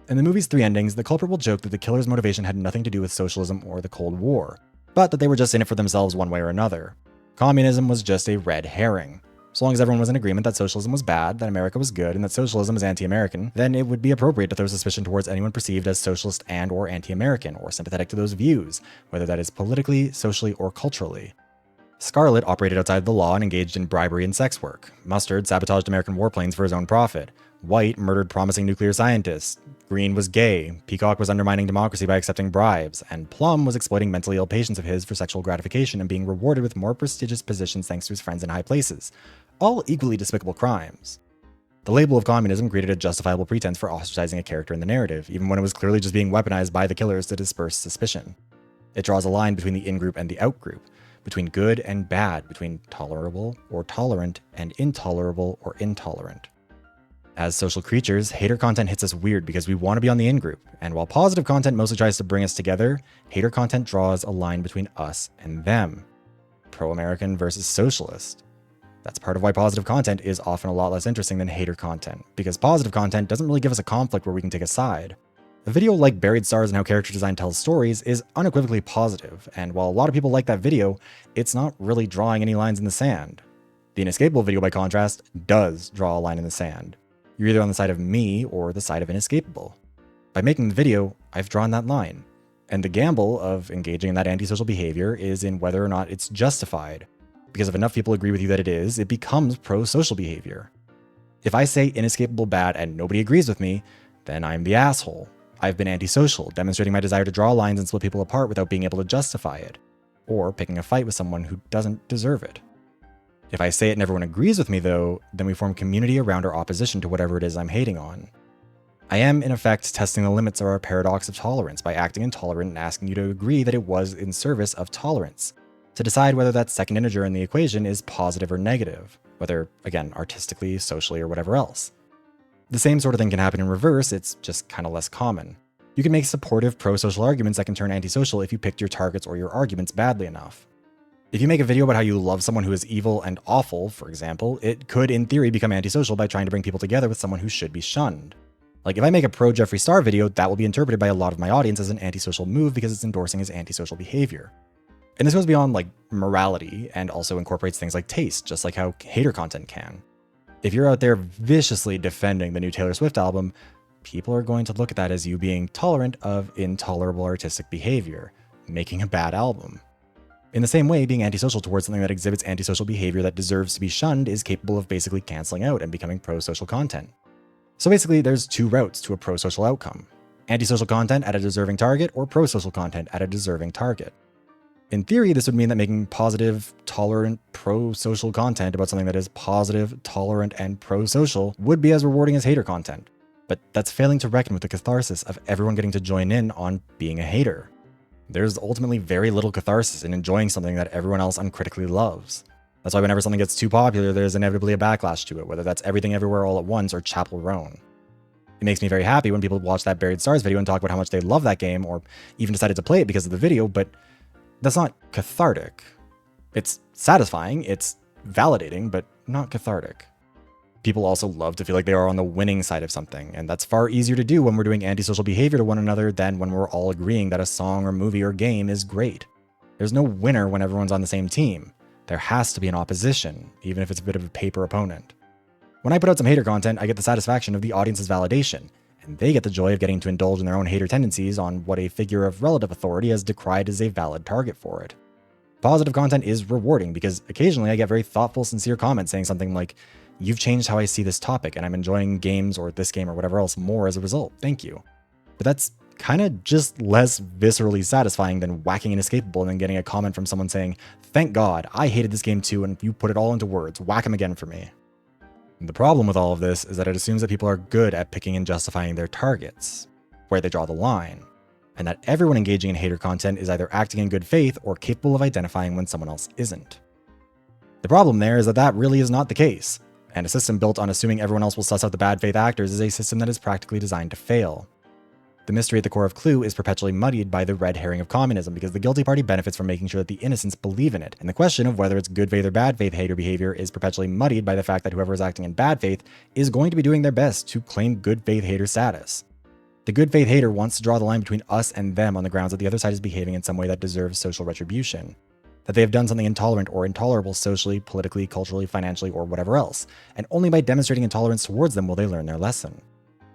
In the movie's 3 endings, the culprit will joke that the killer's motivation had nothing to do with socialism or the Cold War, but that they were just in it for themselves one way or another. Communism was just a red herring. So long as everyone was in agreement that socialism was bad, that America was good, and that socialism is anti-American, then it would be appropriate to throw suspicion towards anyone perceived as socialist and or anti-American, or sympathetic to those views, whether that is politically, socially, or culturally. Scarlet operated outside the law and engaged in bribery and sex work. Mustard sabotaged American warplanes for his own profit. White murdered promising nuclear scientists. Green was gay. Peacock was undermining democracy by accepting bribes. And Plum was exploiting mentally ill patients of his for sexual gratification and being rewarded with more prestigious positions thanks to his friends in high places. All equally despicable crimes. The label of communism created a justifiable pretense for ostracizing a character in the narrative, even when it was clearly just being weaponized by the killers to disperse suspicion. It draws a line between the in-group and the out-group, between good and bad, between tolerable or tolerant and intolerable or intolerant. As social creatures, hater content hits us weird because we want to be on the in-group, and while positive content mostly tries to bring us together, hater content draws a line between us and them. Pro-American versus socialist. That's part of why positive content is often a lot less interesting than hater content, because positive content doesn't really give us a conflict where we can take a side. A video like Buried Stars and How Character Design Tells Stories is unequivocally positive, and while a lot of people like that video, it's not really drawing any lines in the sand. The Inescapable video, by contrast, does draw a line in the sand. You're either on the side of me or the side of Inescapable. By making the video, I've drawn that line. And the gamble of engaging in that antisocial behavior is in whether or not it's justified. Because if enough people agree with you that it is, it becomes pro-social behavior. If I say Inescapable bad and nobody agrees with me, then I'm the asshole. I've been antisocial, demonstrating my desire to draw lines and split people apart without being able to justify it, or picking a fight with someone who doesn't deserve it. If I say it and everyone agrees with me though, then we form community around our opposition to whatever it is I'm hating on. I am, in effect, testing the limits of our paradox of tolerance by acting intolerant and asking you to agree that it was in service of tolerance, to decide whether that second integer in the equation is positive or negative, whether, again, artistically, socially, or whatever else. The same sort of thing can happen in reverse, it's just kind of less common. You can make supportive pro-social arguments that can turn antisocial if you picked your targets or your arguments badly enough. If you make a video about how you love someone who is evil and awful, for example, it could in theory become antisocial by trying to bring people together with someone who should be shunned. Like if I make a pro-Jeffree Star video, that will be interpreted by a lot of my audience as an antisocial move because it's endorsing his antisocial behavior. And this goes beyond like morality and also incorporates things like taste, just like how hater content can. If you're out there viciously defending the new Taylor Swift album, people are going to look at that as you being tolerant of intolerable artistic behavior, making a bad album. In the same way, being antisocial towards something that exhibits antisocial behavior that deserves to be shunned is capable of basically canceling out and becoming pro-social content. So basically, there's two routes to a pro-social outcome. Antisocial content at a deserving target, or pro-social content at a deserving target. In theory, this would mean that making positive, tolerant, pro-social content about something that is positive, tolerant, and pro-social would be as rewarding as hater content. But that's failing to reckon with the catharsis of everyone getting to join in on being a hater. There's ultimately very little catharsis in enjoying something that everyone else uncritically loves. That's why whenever something gets too popular, there's inevitably a backlash to it, whether that's Everything Everywhere All at Once or Chapel Roan. It makes me very happy when people watch that Buried Stars video and talk about how much they love that game, or even decided to play it because of the video, but that's not cathartic. It's satisfying, it's validating, but not cathartic. People also love to feel like they are on the winning side of something, and that's far easier to do when we're doing antisocial behavior to one another than when we're all agreeing that a song or movie or game is great. There's no winner when everyone's on the same team. There has to be an opposition, even if it's a bit of a paper opponent. When I put out some hater content, I get the satisfaction of the audience's validation, and they get the joy of getting to indulge in their own hater tendencies on what a figure of relative authority has decried as a valid target for it. Positive content is rewarding because occasionally I get very thoughtful, sincere comments saying something like, "You've changed how I see this topic, and I'm enjoying games or this game or whatever else more as a result. Thank you." But that's kind of just less viscerally satisfying than whacking Inescapable and then getting a comment from someone saying, "Thank God, I hated this game too, and you put it all into words. Whack him again for me." The problem with all of this is that it assumes that people are good at picking and justifying their targets, where they draw the line, and that everyone engaging in hater content is either acting in good faith or capable of identifying when someone else isn't. The problem there is that that really is not the case, and a system built on assuming everyone else will suss out the bad faith actors is a system that is practically designed to fail. The mystery at the core of Clue is perpetually muddied by the red herring of communism because the guilty party benefits from making sure that the innocents believe in it, and the question of whether it's good faith or bad faith hater behavior is perpetually muddied by the fact that whoever is acting in bad faith is going to be doing their best to claim good faith hater status. The good faith hater wants to draw the line between us and them on the grounds that the other side is behaving in some way that deserves social retribution, that they have done something intolerant or intolerable socially, politically, culturally, financially, or whatever else, and only by demonstrating intolerance towards them will they learn their lesson.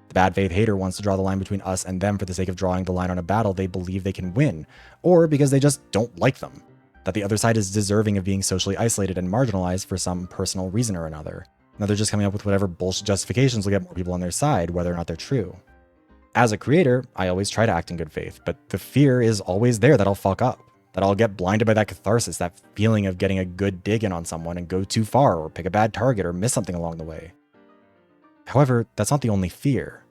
The bad faith hater wants to draw the line between us and them for the sake of drawing the line on a battle they believe they can win, or because they just don't like them. that the other side is deserving of being socially isolated and marginalized for some personal reason or another. Now they're just coming up with whatever bullshit justifications will get more people on their side, whether or not they're true. As a creator, I always try to act in good faith, but the fear is always there that I'll fuck up, that I'll get blinded by that catharsis, that feeling of getting a good dig in on someone and go too far or pick a bad target or miss something along the way. However, that's not the only fear.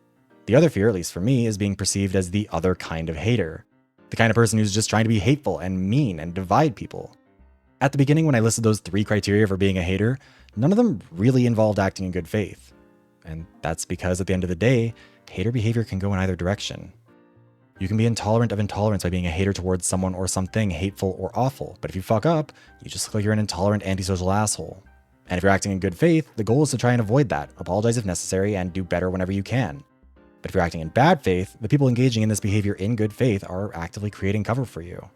The other fear, at least for me, is being perceived as the other kind of hater. The kind of person who's just trying to be hateful and mean and divide people. At the beginning, when I listed those 3 criteria for being a hater, none of them really involved acting in good faith. And that's because at the end of the day, hater behavior can go in either direction. You can be intolerant of intolerance by being a hater towards someone or something hateful or awful, but if you fuck up, you just look like you're an intolerant, antisocial asshole. And if you're acting in good faith, the goal is to try and avoid that, apologize if necessary, and do better whenever you can. But if you're acting in bad faith, the people engaging in this behavior in good faith are actively creating cover for you.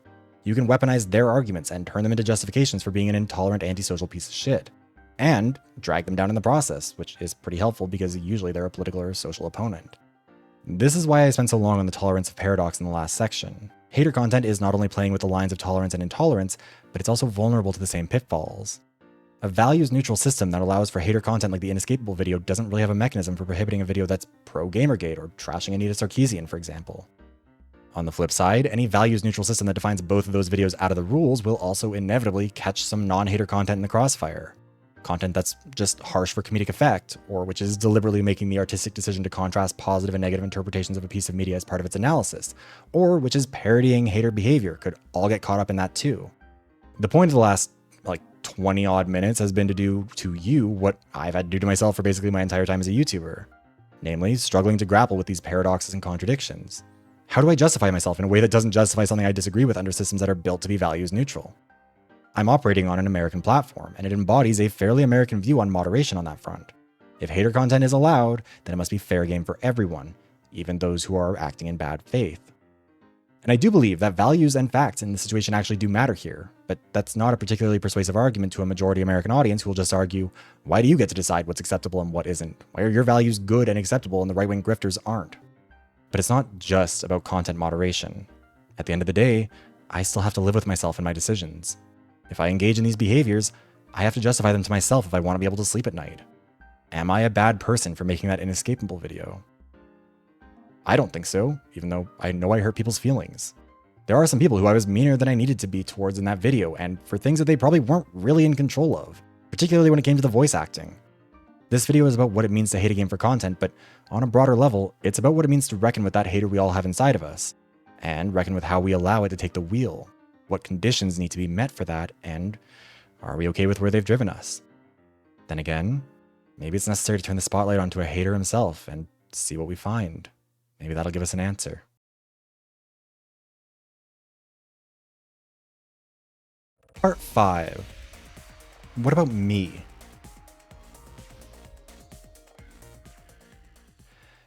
You can weaponize their arguments and turn them into justifications for being an intolerant, antisocial piece of shit. And drag them down in the process, which is pretty helpful because usually they're a political or social opponent. This is why I spent so long on the tolerance of paradox in the last section. Hater content is not only playing with the lines of tolerance and intolerance, but it's also vulnerable to the same pitfalls. A values-neutral system that allows for hater content like the Inescapable video doesn't really have a mechanism for prohibiting a video that's pro-Gamergate or trashing Anita Sarkeesian, for example. On the flip side, any values-neutral system that defines both of those videos out of the rules will also inevitably catch some non-hater content in the crossfire. Content that's just harsh for comedic effect, or which is deliberately making the artistic decision to contrast positive and negative interpretations of a piece of media as part of its analysis, or which is parodying hater behavior, could all get caught up in that too. The point of the last, 20 odd minutes has been to do to you what I've had to do to myself for basically my entire time as a YouTuber. Namely, struggling to grapple with these paradoxes and contradictions. How do I justify myself in a way that doesn't justify something I disagree with under systems that are built to be values neutral? I'm operating on an American platform, and it embodies a fairly American view on moderation on that front. If hater content is allowed, then it must be fair game for everyone, even those who are acting in bad faith. And I do believe that values and facts in this situation actually do matter here, but that's not a particularly persuasive argument to a majority American audience who will just argue, why do you get to decide what's acceptable and what isn't? Why are your values good and acceptable and the right-wing grifters aren't? But it's not just about content moderation. At the end of the day, I still have to live with myself and my decisions. If I engage in these behaviors, I have to justify them to myself if I want to be able to sleep at night. Am I a bad person for making that Inescapable video? I don't think so, even though I know I hurt people's feelings. There are some people who I was meaner than I needed to be towards in that video, and for things that they probably weren't really in control of, particularly when it came to the voice acting. This video is about what it means to hate a game for content, but on a broader level, it's about what it means to reckon with that hater we all have inside of us, and reckon with how we allow it to take the wheel, what conditions need to be met for that, and are we okay with where they've driven us? Then again, maybe it's necessary to turn the spotlight onto a hater himself and see what we find. Maybe that'll give us an answer. Part 5. What about me?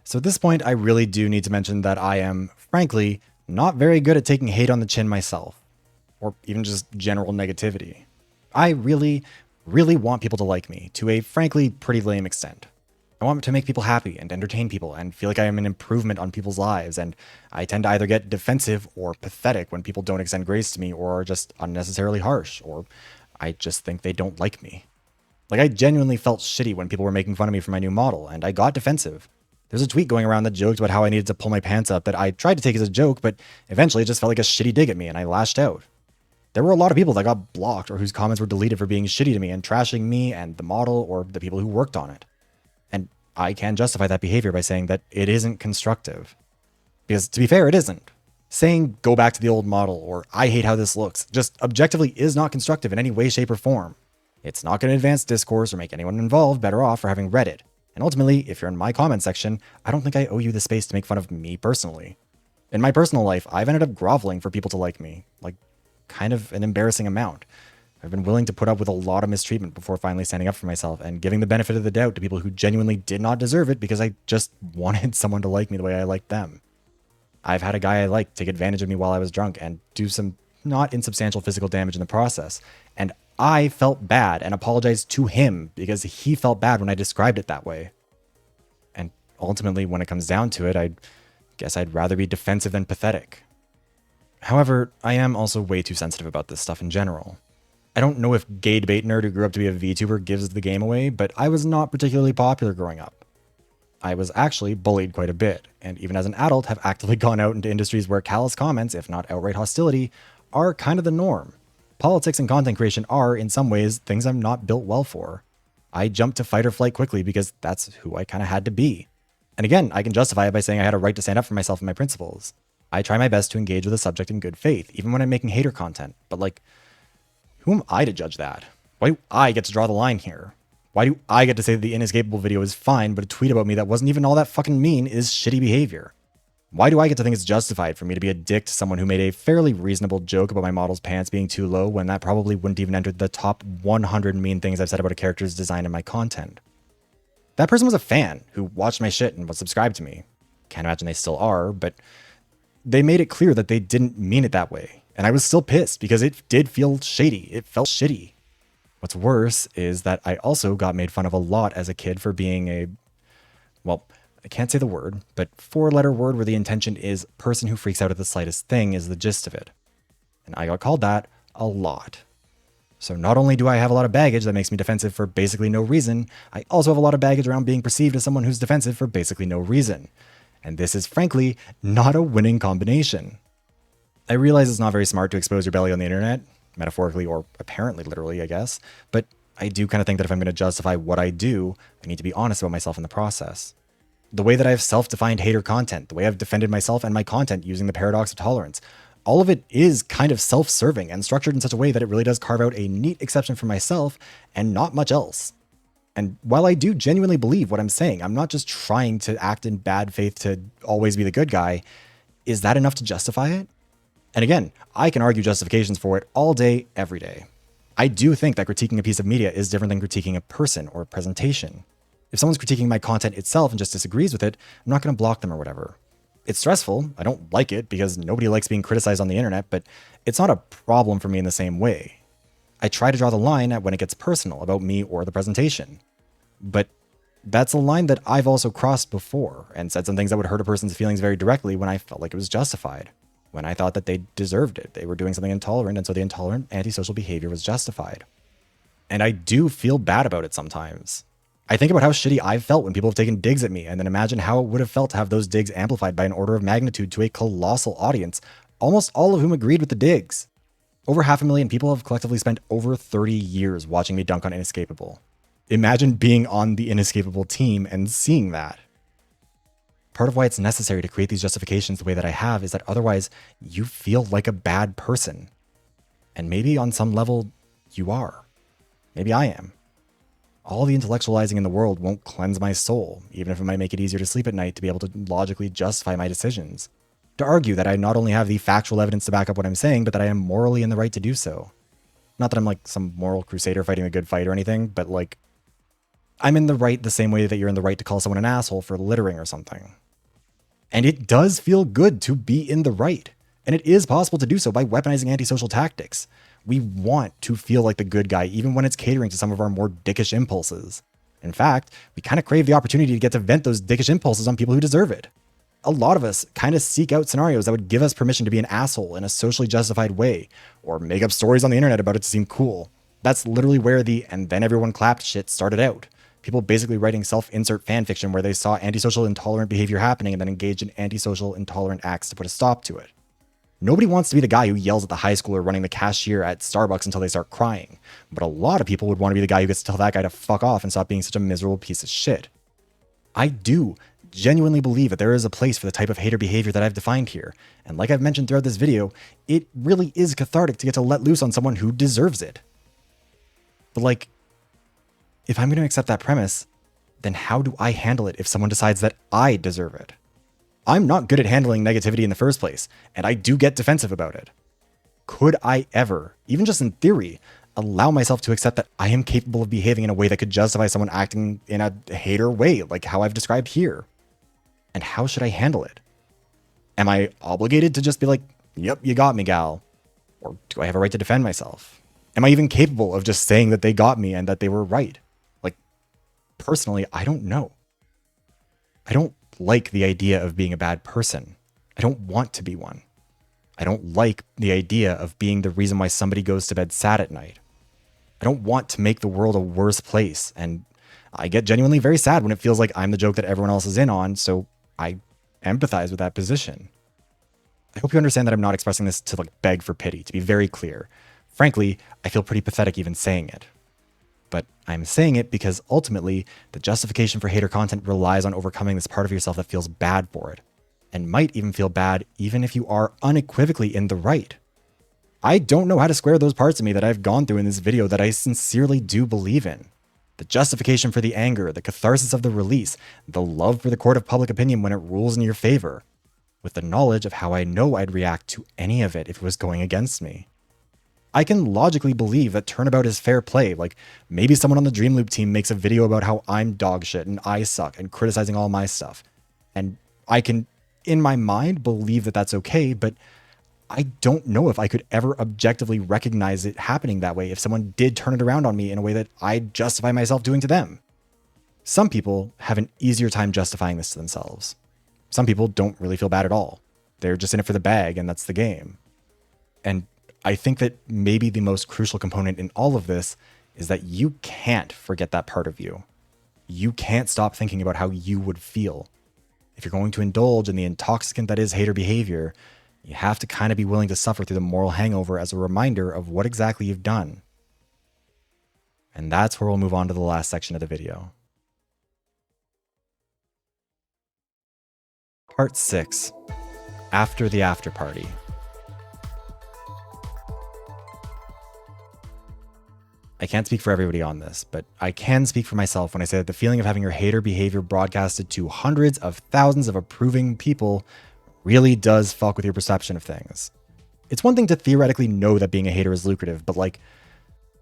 So at this point, I really do need to mention that I am, frankly, not very good at taking hate on the chin myself, or even just general negativity. I really want people to like me, to a frankly pretty lame extent. I want to make people happy and entertain people and feel like I am an improvement on people's lives, and I tend to either get defensive or pathetic when people don't extend grace to me or are just unnecessarily harsh, or I just think they don't like me. Like, I genuinely felt shitty when people were making fun of me for my new model, and I got defensive. There's a tweet going around that joked about how I needed to pull my pants up that I tried to take as a joke, but eventually it just felt like a shitty dig at me and I lashed out. There were a lot of people that got blocked or whose comments were deleted for being shitty to me and trashing me and the model or the people who worked on it. And I can justify that behavior by saying that it isn't constructive. Because to be fair, it isn't. Saying go back to the old model or I hate how this looks just objectively is not constructive in any way, shape, or form. It's not going to advance discourse or make anyone involved better off for having read it. And ultimately, if you're in my comment section, I don't think I owe you the space to make fun of me personally. In my personal life, I've ended up groveling for people to like me, like kind of an embarrassing amount. I've been willing to put up with a lot of mistreatment before finally standing up for myself and giving the benefit of the doubt to people who genuinely did not deserve it because I just wanted someone to like me the way I liked them. I've had a guy I liked take advantage of me while I was drunk and do some not insubstantial physical damage in the process, and I felt bad and apologized to him because he felt bad when I described it that way. And ultimately, when it comes down to it, I guess I'd rather be defensive than pathetic. However, I am also way too sensitive about this stuff in general. I don't know if gay debate nerd who grew up to be a VTuber gives the game away, but I was not particularly popular growing up. I was actually bullied quite a bit, and even as an adult have actively gone out into industries where callous comments, if not outright hostility, are kind of the norm. Politics and content creation are, in some ways, things I'm not built well for. I jumped to fight or flight quickly because that's who I kind of had to be. And again, I can justify it by saying I had a right to stand up for myself and my principles. I try my best to engage with a subject in good faith, even when I'm making hater content. But like, who am I to judge that? Why do I get to draw the line here? Why do I get to say that the inescapable video is fine, but a tweet about me that wasn't even all that fucking mean is shitty behavior? Why do I get to think it's justified for me to be a dick to someone who made a fairly reasonable joke about my model's pants being too low when that probably wouldn't even enter the top 100 mean things I've said about a character's design in my content? That person was a fan who watched my shit and was subscribed to me. Can't imagine they still are, but they made it clear that they didn't mean it that way. And I was still pissed because it did feel shady. It felt shitty. What's worse is that I also got made fun of a lot as a kid for being well, I can't say the word, but 4-letter word where the intention is person who freaks out at the slightest thing is the gist of it. And I got called that a lot. So not only do I have a lot of baggage that makes me defensive for basically no reason, I also have a lot of baggage around being perceived as someone who's defensive for basically no reason. And this is frankly not a winning combination. I realize it's not very smart to expose your belly on the internet, metaphorically or apparently literally, I guess, but I do kind of think that if I'm going to justify what I do, I need to be honest about myself in the process. The way that I've self-defined hater content, the way I've defended myself and my content using the paradox of tolerance, all of it is kind of self-serving and structured in such a way that it really does carve out a neat exception for myself and not much else. And while I do genuinely believe what I'm saying, I'm not just trying to act in bad faith to always be the good guy. Is that enough to justify it? And again, I can argue justifications for it all day, every day. I do think that critiquing a piece of media is different than critiquing a person or a presentation. If someone's critiquing my content itself and just disagrees with it, I'm not going to block them or whatever. It's stressful. I don't like it because nobody likes being criticized on the internet, but it's not a problem for me in the same way. I try to draw the line at when it gets personal about me or the presentation. But that's a line that I've also crossed before and said some things that would hurt a person's feelings very directly when I felt like it was justified. When I thought that they deserved it. They were doing something intolerant, and so the intolerant antisocial behavior was justified. And I do feel bad about it sometimes. I think about how shitty I've felt when people have taken digs at me, and then imagine how it would have felt to have those digs amplified by an order of magnitude to a colossal audience, almost all of whom agreed with the digs. Over 500,000 people have collectively spent over 30 years watching me dunk on Inescapable. Imagine being on the Inescapable team and seeing that. Part of why it's necessary to create these justifications the way that I have is that otherwise you feel like a bad person. And maybe on some level you are. Maybe I am. All the intellectualizing in the world won't cleanse my soul, even if it might make it easier to sleep at night to be able to logically justify my decisions. To argue that I not only have the factual evidence to back up what I'm saying, but that I am morally in the right to do so. Not that I'm like some moral crusader fighting a good fight or anything, but like, I'm in the right the same way that you're in the right to call someone an asshole for littering or something. And it does feel good to be in the right. And it is possible to do so by weaponizing antisocial tactics. We want to feel like the good guy, even when it's catering to some of our more dickish impulses. In fact, we kind of crave the opportunity to get to vent those dickish impulses on people who deserve it. A lot of us kind of seek out scenarios that would give us permission to be an asshole in a socially justified way, or make up stories on the internet about it to seem cool. That's literally where the "and then everyone clapped" shit started out. People basically writing self-insert fanfiction where they saw antisocial intolerant behavior happening and then engaged in antisocial intolerant acts to put a stop to it. Nobody wants to be the guy who yells at the high schooler running the cashier at Starbucks until they start crying, but a lot of people would want to be the guy who gets to tell that guy to fuck off and stop being such a miserable piece of shit. I do genuinely believe that there is a place for the type of hater behavior that I've defined here, and like I've mentioned throughout this video, it really is cathartic to get to let loose on someone who deserves it. But like, if I'm going to accept that premise, then how do I handle it if someone decides that I deserve it? I'm not good at handling negativity in the first place, and I do get defensive about it. Could I ever, even just in theory, allow myself to accept that I am capable of behaving in a way that could justify someone acting in a hater way, like how I've described here? And how should I handle it? Am I obligated to just be like, yep, you got me, gal? Or do I have a right to defend myself? Am I even capable of just saying that they got me and that they were right? Personally, I don't know. I don't like the idea of being a bad person. I don't want to be one. I don't like the idea of being the reason why somebody goes to bed sad at night. I don't want to make the world a worse place, and I get genuinely very sad when it feels like I'm the joke that everyone else is in on, so I empathize with that position. I hope you understand that I'm not expressing this to beg for pity, to be very clear. Frankly, I feel pretty pathetic even saying it. But I'm saying it because ultimately, the justification for hater content relies on overcoming this part of yourself that feels bad for it, and might even feel bad even if you are unequivocally in the right. I don't know how to square those parts of me that I've gone through in this video that I sincerely do believe in. The justification for the anger, the catharsis of the release, the love for the court of public opinion when it rules in your favor, with the knowledge of how I know I'd react to any of it if it was going against me. I can logically believe that turnabout is fair play, like maybe someone on the Dreamloop team makes a video about how I'm dog shit and I suck and criticizing all my stuff. And I can, in my mind, believe that that's okay, but I don't know if I could ever objectively recognize it happening that way if someone did turn it around on me in a way that I'd justify myself doing to them. Some people have an easier time justifying this to themselves. Some people don't really feel bad at all. They're just in it for the bag, and that's the game. And I think that maybe the most crucial component in all of this is that you can't forget that part of you. You can't stop thinking about how you would feel. If you're going to indulge in the intoxicant that is hater behavior, you have to kind of be willing to suffer through the moral hangover as a reminder of what exactly you've done. And that's where we'll move on to the last section of the video. Part 6. After the Afterparty. I can't speak for everybody on this, but I can speak for myself when I say that the feeling of having your hater behavior broadcasted to hundreds of thousands of approving people really does fuck with your perception of things. It's one thing to theoretically know that being a hater is lucrative, but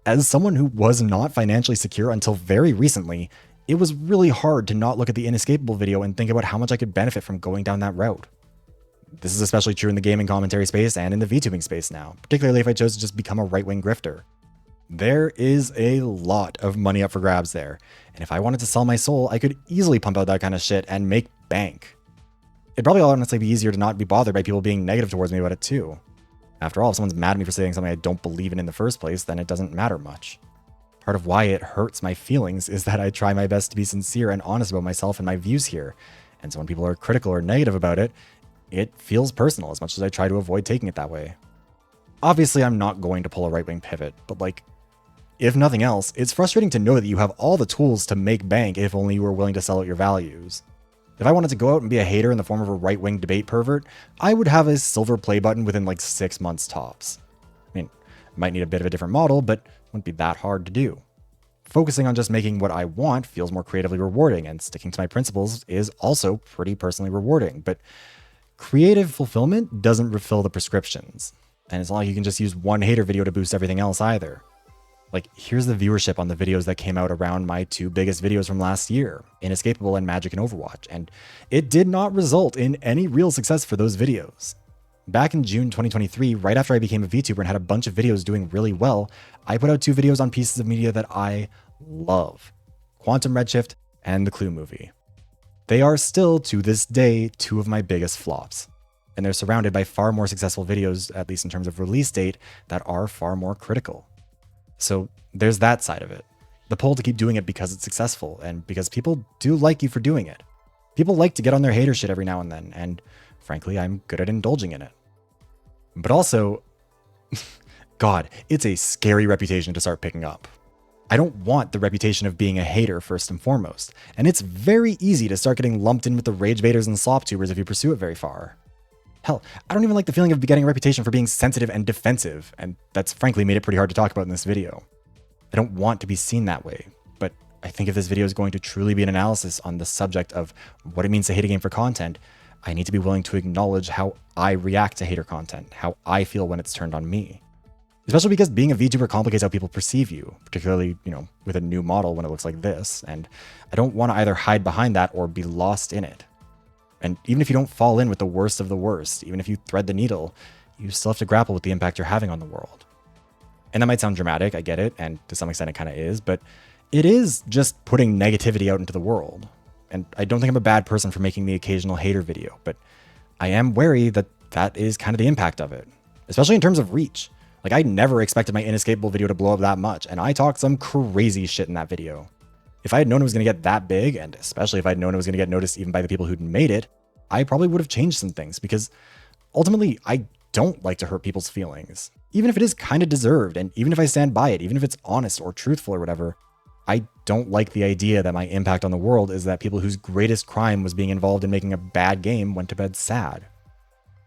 as someone who was not financially secure until very recently, it was really hard to not look at the Inescapable video and think about how much I could benefit from going down that route. This is especially true in the gaming commentary space and in the VTubing space now, particularly if I chose to just become a right-wing grifter. There is a lot of money up for grabs there, and if I wanted to sell my soul, I could easily pump out that kind of shit and make bank. It'd probably honestly be easier to not be bothered by people being negative towards me about it too. After all, if someone's mad at me for saying something I don't believe in the first place, then it doesn't matter much. Part of why it hurts my feelings is that I try my best to be sincere and honest about myself and my views here, and so when people are critical or negative about it, it feels personal as much as I try to avoid taking it that way. Obviously, I'm not going to pull a right-wing pivot, but if nothing else, it's frustrating to know that you have all the tools to make bank if only you were willing to sell out your values. If I wanted to go out and be a hater in the form of a right-wing debate pervert, I would have a silver play button within 6 months tops. I mean, might need a bit of a different model, but wouldn't be that hard to do. Focusing on just making what I want feels more creatively rewarding, and sticking to my principles is also pretty personally rewarding, but creative fulfillment doesn't refill the prescriptions. And it's not like you can just use one hater video to boost everything else either. Here's the viewership on the videos that came out around my 2 biggest videos from last year, Inescapable and Magic and Overwatch, and it did not result in any real success for those videos. Back in June 2023, right after I became a VTuber and had a bunch of videos doing really well, I put out 2 videos on pieces of media that I love, Quantum Redshift and the Clue movie. They are still, to this day, 2 of my biggest flops, and they're surrounded by far more successful videos, at least in terms of release date, that are far more critical. So there's that side of it. The pull to keep doing it because it's successful and because people do like you for doing it. People like to get on their hater shit every now and then, and frankly, I'm good at indulging in it. But also, God, it's a scary reputation to start picking up. I don't want the reputation of being a hater first and foremost, and it's very easy to start getting lumped in with the rage baiters and slop tubers if you pursue it very far. Hell, I don't even like the feeling of getting a reputation for being sensitive and defensive, and that's frankly made it pretty hard to talk about in this video. I don't want to be seen that way, but I think if this video is going to truly be an analysis on the subject of what it means to hate a game for content, I need to be willing to acknowledge how I react to hater content, how I feel when it's turned on me. Especially because being a VTuber complicates how people perceive you, particularly, with a new model when it looks like this, and I don't want to either hide behind that or be lost in it. And even if you don't fall in with the worst of the worst, even if you thread the needle, you still have to grapple with the impact you're having on the world. And that might sound dramatic, I get it, and to some extent it kind of is, but it is just putting negativity out into the world. And I don't think I'm a bad person for making the occasional hater video, but I am wary that that is kind of the impact of it, especially in terms of reach. Like, I never expected my Inescapable video to blow up that much, and I talked some crazy shit in that video. If I had known it was going to get that big, and especially if I'd known it was going to get noticed even by the people who'd made it, I probably would have changed some things, because ultimately, I don't like to hurt people's feelings. Even if it is kind of deserved, and even if I stand by it, even if it's honest or truthful or whatever, I don't like the idea that my impact on the world is that people whose greatest crime was being involved in making a bad game went to bed sad.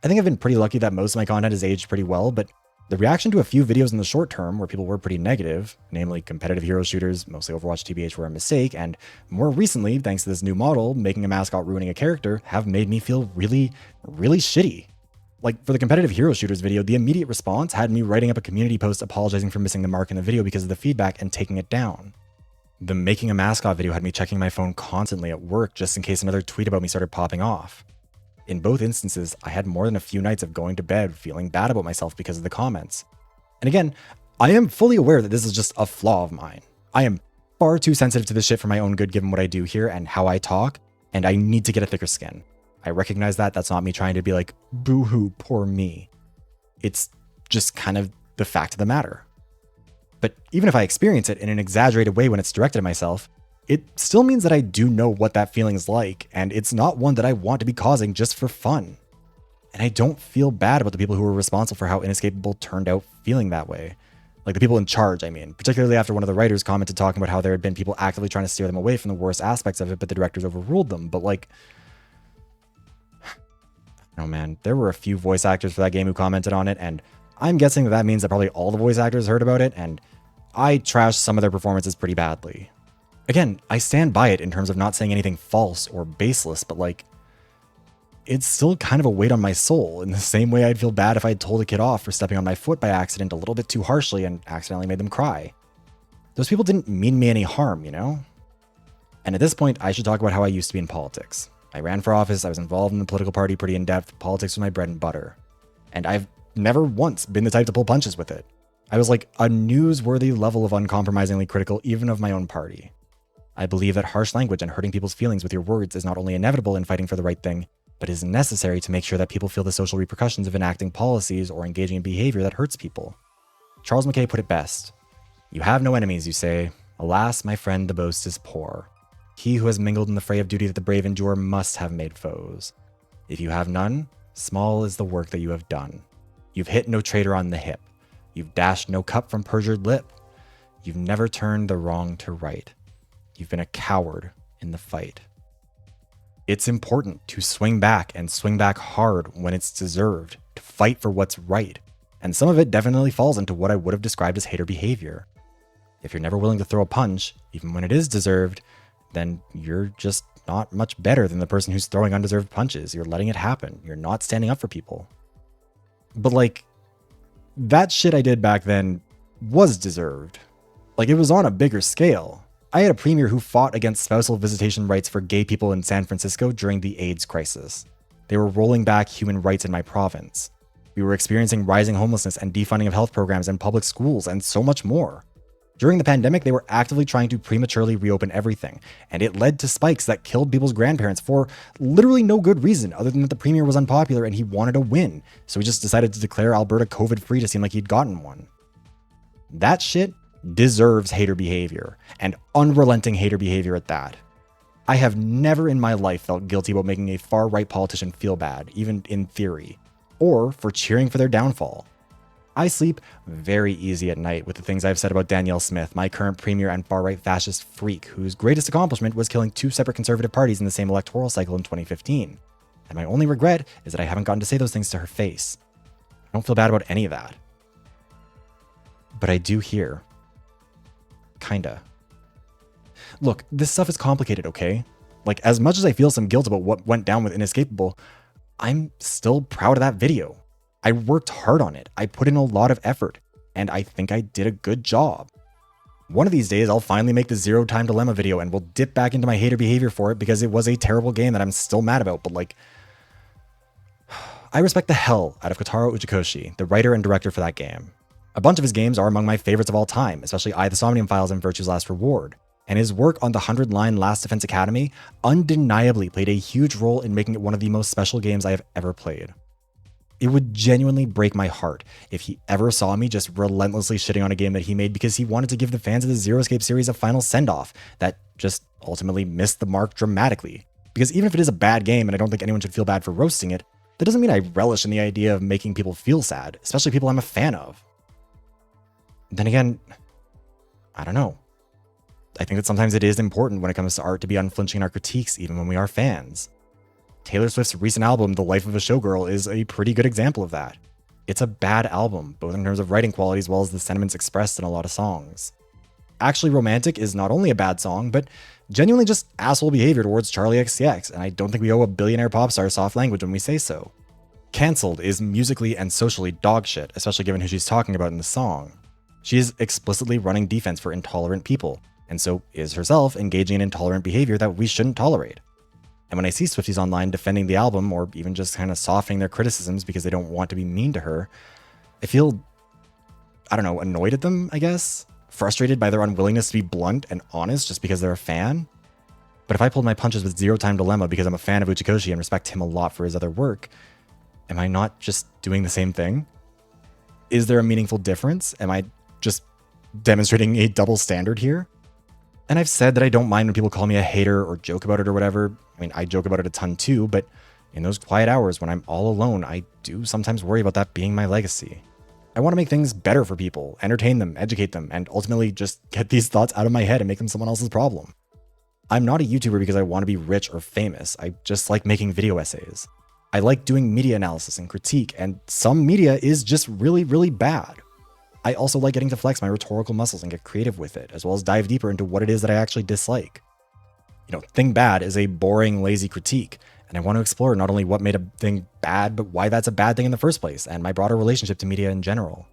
I think I've been pretty lucky that most of my content has aged pretty well, but the reaction to a few videos in the short term where people were pretty negative, namely competitive hero shooters, mostly Overwatch TBH were a mistake, and more recently, thanks to this new model, making a mascot ruining a character, have made me feel really, really shitty. Like, for the competitive hero shooters video, the immediate response had me writing up a community post apologizing for missing the mark in the video because of the feedback and taking it down. The making a mascot video had me checking my phone constantly at work just in case another tweet about me started popping off. In both instances, I had more than a few nights of going to bed feeling bad about myself because of the comments. And again, I am fully aware that this is just a flaw of mine. I am far too sensitive to this shit for my own good given what I do here and how I talk, and I need to get a thicker skin. I recognize that. That's not me trying to be like, boo-hoo, poor me. It's just kind of the fact of the matter. But even if I experience it in an exaggerated way when it's directed at myself, it still means that I do know what that feeling is like, and it's not one that I want to be causing just for fun. And I don't feel bad about the people who were responsible for how Inescapable turned out feeling that way. Like the people in charge, I mean, particularly after one of the writers commented talking about how there had been people actively trying to steer them away from the worst aspects of it, but the directors overruled them. But like, oh man, there were a few voice actors for that game who commented on it, and I'm guessing that means that probably all the voice actors heard about it, and I trashed some of their performances pretty badly. Again, I stand by it in terms of not saying anything false or baseless, but like, it's still kind of a weight on my soul in the same way I'd feel bad if I'd told a kid off for stepping on my foot by accident a little bit too harshly and accidentally made them cry. Those people didn't mean me any harm, you know? And at this point, I should talk about how I used to be in politics. I ran for office, I was involved in the political party pretty in depth, politics was my bread and butter. And I've never once been the type to pull punches with it. I was like a newsworthy level of uncompromisingly critical even of my own party. I believe that harsh language and hurting people's feelings with your words is not only inevitable in fighting for the right thing, but is necessary to make sure that people feel the social repercussions of enacting policies or engaging in behavior that hurts people. Charles Mackay put it best. You have no enemies, you say. Alas, my friend, the boast is poor. He who has mingled in the fray of duty that the brave endure must have made foes. If you have none, small is the work that you have done. You've hit no traitor on the hip. You've dashed no cup from perjured lip. You've never turned the wrong to right. You've been a coward in the fight. It's important to swing back and swing back hard when it's deserved, to fight for what's right. And some of it definitely falls into what I would have described as hater behavior. If you're never willing to throw a punch, even when it is deserved, then you're just not much better than the person who's throwing undeserved punches. You're letting it happen. You're not standing up for people. But like, that shit I did back then was deserved. Like, it was on a bigger scale. I had a premier who fought against spousal visitation rights for gay people in San Francisco during the AIDS crisis. They were rolling back human rights in my province. We were experiencing rising homelessness and defunding of health programs and public schools and so much more. During the pandemic, they were actively trying to prematurely reopen everything, and it led to spikes that killed people's grandparents for literally no good reason other than that the premier was unpopular and he wanted a win, so he just decided to declare Alberta COVID-free to seem like he'd gotten one. That shit deserves hater behavior, and unrelenting hater behavior at that. I have never in my life felt guilty about making a far-right politician feel bad, even in theory, or for cheering for their downfall. I sleep very easy at night with the things I've said about Danielle Smith, my current premier and far-right fascist freak, whose greatest accomplishment was killing 2 separate conservative parties in the same electoral cycle in 2015. And my only regret is that I haven't gotten to say those things to her face. I don't feel bad about any of that. But I do here. Kinda. Look, this stuff is complicated, okay? Like, as much as I feel some guilt about what went down with Inescapable, I'm still proud of that video. I worked hard on it. I put in a lot of effort, and I think I did a good job. One of these days, I'll finally make the Zero Time Dilemma video, and we'll dip back into my hater behavior for it because it was a terrible game that I'm still mad about, but like, I respect the hell out of Kotaro Uchikoshi, the writer and director for that game. A bunch of his games are among my favorites of all time, especially I, the Somnium Files and Virtue's Last Reward, and his work on the 100-line Last Defense Academy undeniably played a huge role in making it one of the most special games I have ever played. It would genuinely break my heart if he ever saw me just relentlessly shitting on a game that he made because he wanted to give the fans of the Zero Escape series a final send-off that just ultimately missed the mark dramatically. Because even if it is a bad game and I don't think anyone should feel bad for roasting it, that doesn't mean I relish in the idea of making people feel sad, especially people I'm a fan of. Then again, I don't know. I think that sometimes it is important when it comes to art to be unflinching in our critiques, even when we are fans. Taylor Swift's recent album, The Life of a Showgirl, is a pretty good example of that. It's a bad album, both in terms of writing quality as well as the sentiments expressed in a lot of songs. Actually Romantic is not only a bad song, but genuinely just asshole behavior towards Charlie XCX, and I don't think we owe a billionaire pop star soft language when we say so. Cancelled is musically and socially dogshit, especially given who she's talking about in the song. She is explicitly running defense for intolerant people, and so is herself engaging in intolerant behavior that we shouldn't tolerate. And when I see Swifties online defending the album, or even just kind of softening their criticisms because they don't want to be mean to her, I feel, I don't know, annoyed at them, I guess? Frustrated by their unwillingness to be blunt and honest just because they're a fan? But if I pulled my punches with Zero Time Dilemma because I'm a fan of Uchikoshi and respect him a lot for his other work, am I not just doing the same thing? Is there a meaningful difference? Am I just demonstrating a double standard here? And I've said that I don't mind when people call me a hater or joke about it or whatever. I mean, I joke about it a ton too, but in those quiet hours when I'm all alone, I do sometimes worry about that being my legacy. I want to make things better for people, entertain them, educate them, and ultimately just get these thoughts out of my head and make them someone else's problem. I'm not a YouTuber because I want to be rich or famous. I just like making video essays. I like doing media analysis and critique, and some media is just really, really bad. I also like getting to flex my rhetorical muscles and get creative with it, as well as dive deeper into what it is that I actually dislike. You know, Thing Bad is a boring, lazy critique, and I want to explore not only what made a thing bad, but why that's a bad thing in the first place, and my broader relationship to media in general.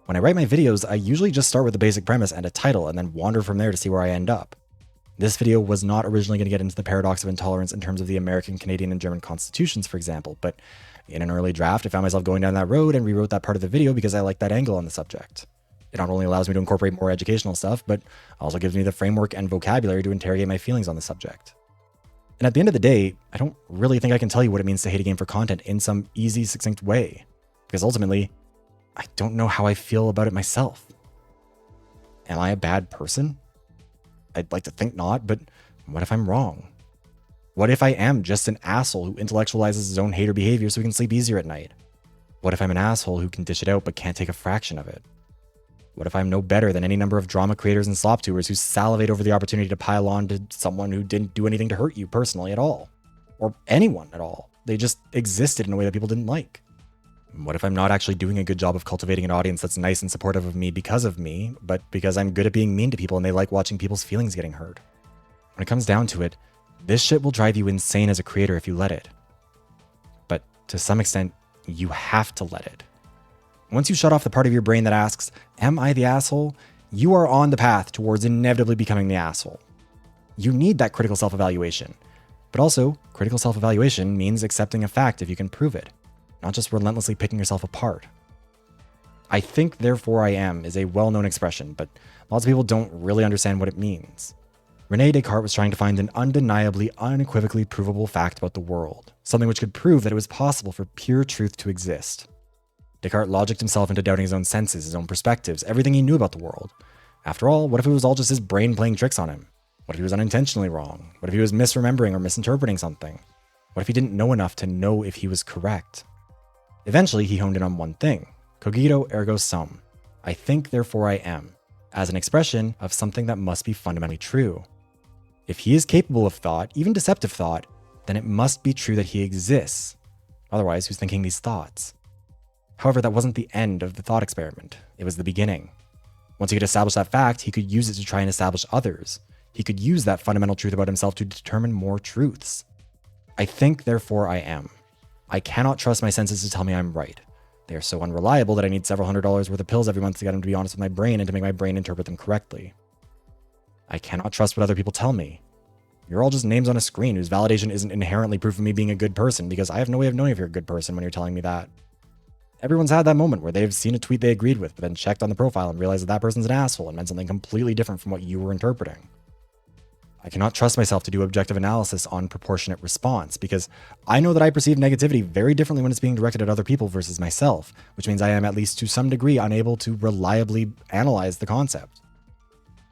When I write my videos, I usually just start with the basic premise and a title, and then wander from there to see where I end up. This video was not originally going to get into the paradox of intolerance in terms of the American, Canadian, and German constitutions, for example, but in an early draft, I found myself going down that road and rewrote that part of the video because I liked that angle on the subject. It not only allows me to incorporate more educational stuff, but also gives me the framework and vocabulary to interrogate my feelings on the subject. And at the end of the day, I don't really think I can tell you what it means to hate a game for content in some easy, succinct way, because ultimately, I don't know how I feel about it myself. Am I a bad person? I'd like to think not, but what if I'm wrong? What if I am just an asshole who intellectualizes his own hater behavior so he can sleep easier at night? What if I'm an asshole who can dish it out but can't take a fraction of it? What if I'm no better than any number of drama creators and slop-tubers who salivate over the opportunity to pile on to someone who didn't do anything to hurt you personally at all? Or anyone at all. They just existed in a way that people didn't like. What if I'm not actually doing a good job of cultivating an audience that's nice and supportive of me because of me, but because I'm good at being mean to people and they like watching people's feelings getting hurt? When it comes down to it, this shit will drive you insane as a creator if you let it. But to some extent, you have to let it. Once you shut off the part of your brain that asks, am I the asshole? You are on the path towards inevitably becoming the asshole. You need that critical self-evaluation. But also, critical self-evaluation means accepting a fact if you can prove it, not just relentlessly picking yourself apart. I think, therefore I am is a well-known expression, but lots of people don't really understand what it means. René Descartes was trying to find an undeniably, unequivocally provable fact about the world, something which could prove that it was possible for pure truth to exist. Descartes logicked himself into doubting his own senses, his own perspectives, everything he knew about the world. After all, what if it was all just his brain playing tricks on him? What if he was unintentionally wrong? What if he was misremembering or misinterpreting something? What if he didn't know enough to know if he was correct? Eventually, he honed in on one thing: cogito ergo sum. I think, therefore I am, as an expression of something that must be fundamentally true. If he is capable of thought, even deceptive thought, then it must be true that he exists. Otherwise, who's thinking these thoughts? However, that wasn't the end of the thought experiment. It was the beginning. Once he could establish that fact, he could use it to try and establish others. He could use that fundamental truth about himself to determine more truths. I think, therefore I am. I cannot trust my senses to tell me I'm right. They are so unreliable that I need several $100s worth of pills every month to get them to be honest with my brain and to make my brain interpret them correctly. I cannot trust what other people tell me. You're all just names on a screen whose validation isn't inherently proof of me being a good person, because I have no way of knowing if you're a good person when you're telling me that. Everyone's had that moment where they've seen a tweet they agreed with, but then checked on the profile and realized that that person's an asshole and meant something completely different from what you were interpreting. I cannot trust myself to do objective analysis on proportionate response because I know that I perceive negativity very differently when it's being directed at other people versus myself, which means I am at least to some degree unable to reliably analyze the concept.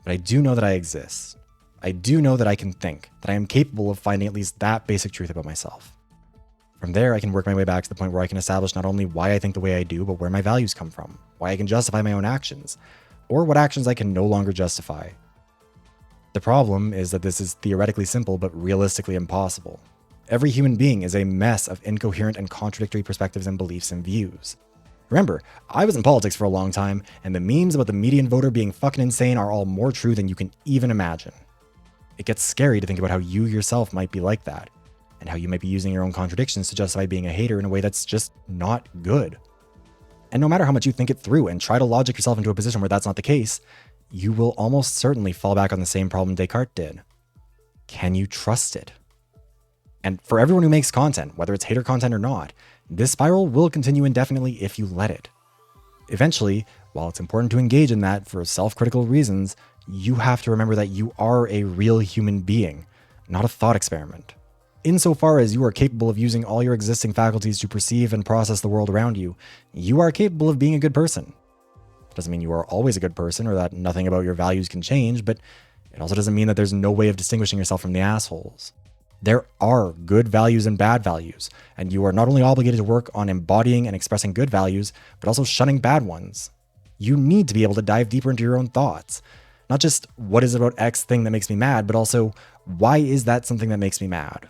But I do know that I exist. I do know that I can think, that I am capable of finding at least that basic truth about myself. From there, I can work my way back to the point where I can establish not only why I think the way I do, but where my values come from, why I can justify my own actions, or what actions I can no longer justify. The problem is that this is theoretically simple, but realistically impossible. Every human being is a mess of incoherent and contradictory perspectives and beliefs and views. Remember, I was in politics for a long time, and the memes about the median voter being fucking insane are all more true than you can even imagine. It gets scary to think about how you yourself might be like that, and how you might be using your own contradictions to justify being a hater in a way that's just not good. And no matter how much you think it through and try to logic yourself into a position where that's not the case, you will almost certainly fall back on the same problem Descartes did. Can you trust it? And for everyone who makes content, whether it's hater content or not, this spiral will continue indefinitely if you let it. Eventually, while it's important to engage in that for self-critical reasons, you have to remember that you are a real human being, not a thought experiment. Insofar as you are capable of using all your existing faculties to perceive and process the world around you, you are capable of being a good person. Doesn't mean you are always a good person or that nothing about your values can change, but it also doesn't mean that there's no way of distinguishing yourself from the assholes. There are good values and bad values, and you are not only obligated to work on embodying and expressing good values, but also shunning bad ones. You need to be able to dive deeper into your own thoughts. Not just what is it about X thing that makes me mad, but also why is that something that makes me mad?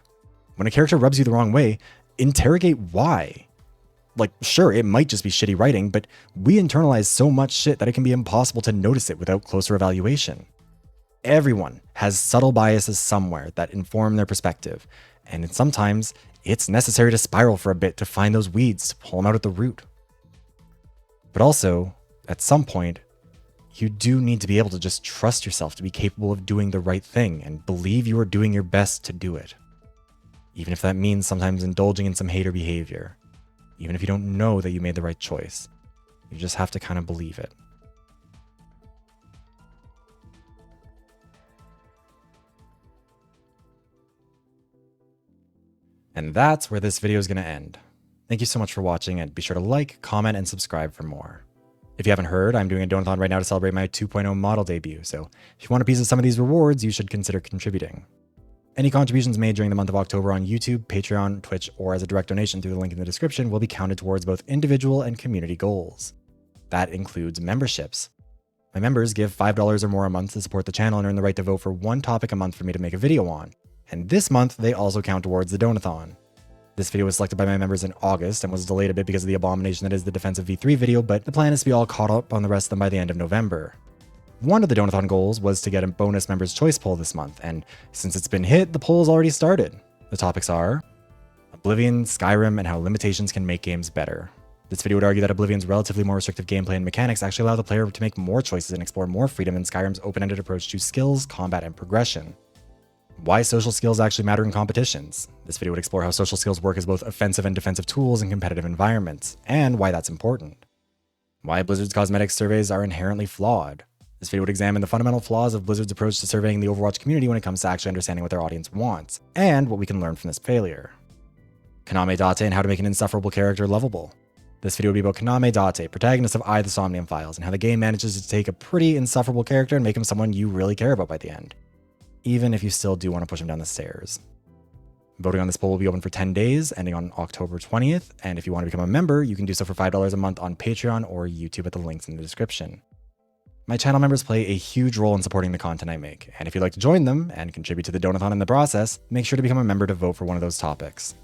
When a character rubs you the wrong way, interrogate why. Like, sure, it might just be shitty writing, but we internalize so much shit that it can be impossible to notice it without closer evaluation. Everyone has subtle biases somewhere that inform their perspective, and sometimes it's necessary to spiral for a bit to find those weeds, to pull them out at the root. But also, at some point, you do need to be able to just trust yourself to be capable of doing the right thing and believe you are doing your best to do it. Even if that means sometimes indulging in some hater behavior. Even if you don't know that you made the right choice. You just have to kind of believe it. And that's where this video is going to end. Thank you so much for watching, and be sure to like, comment, and subscribe for more. If you haven't heard, I'm doing a donathon right now to celebrate my 2.0 model debut, so if you want a piece of some of these rewards, you should consider contributing. Any contributions made during the month of October on YouTube, Patreon, Twitch, or as a direct donation through the link in the description will be counted towards both individual and community goals. That includes memberships. My members give $5 or more a month to support the channel and earn the right to vote for one topic a month for me to make a video on. And this month, they also count towards the donathon. This video was selected by my members in August and was delayed a bit because of the abomination that is the Defensive V3 video, but the plan is to be all caught up on the rest of them by the end of November. One of the donathon goals was to get a bonus members choice poll this month, and since it's been hit, the poll has already started. The topics are Oblivion, Skyrim, and how limitations can make games better. This video would argue that Oblivion's relatively more restrictive gameplay and mechanics actually allow the player to make more choices and explore more freedom in Skyrim's open-ended approach to skills, combat, and progression. Why social skills actually matter in competitions. This video would explore how social skills work as both offensive and defensive tools in competitive environments, and why that's important. Why Blizzard's cosmetics surveys are inherently flawed. This video would examine the fundamental flaws of Blizzard's approach to surveying the Overwatch community when it comes to actually understanding what their audience wants, and what we can learn from this failure. Kaname Date and how to make an insufferable character lovable. This video would be about Kaname Date, protagonist of I, the Somnium Files, and how the game manages to take a pretty insufferable character and make him someone you really care about by the end, even if you still do want to push him down the stairs. Voting on this poll will be open for 10 days, ending on October 20th, and if you want to become a member, you can do so for $5 a month on Patreon or YouTube at the links in the description. My channel members play a huge role in supporting the content I make, and if you'd like to join them and contribute to the donathon in the process, make sure to become a member to vote for one of those topics.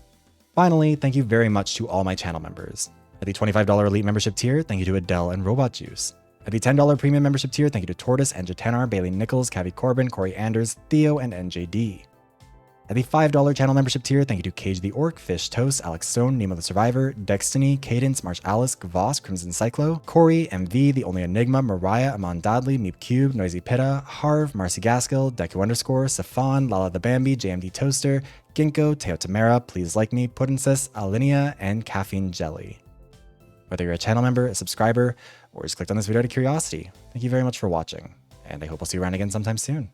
Finally, thank you very much to all my channel members. At the $25 Elite membership tier, thank you to Adele and Robot Juice. At the $10 Premium membership tier, thank you to Tortoise, Enja Tenar, Bailey Nichols, Cavi Corbin, Corey Anders, Theo, and NJD. At the $5 channel membership tier, thank you to Cage the Orc, Fish Toast, Alex Stone, Nemo the Survivor, Destiny, Cadence, Marsh Alice, Gavoss, Crimson Cyclo, Corey, MV, The Only Enigma, Mariah, Amon Dadley, Meep Cube, Noisy Pitta, Harv, Marcy Gaskell, Deku _ Safan, Lala the Bambi, JMD Toaster, Ginkgo, Teo Tamara, Please Like Me, Puddinsis, Alinea, and Caffeine Jelly. Whether you're a channel member, a subscriber, or just clicked on this video out of curiosity, thank you very much for watching, and I hope I'll see you around again sometime soon.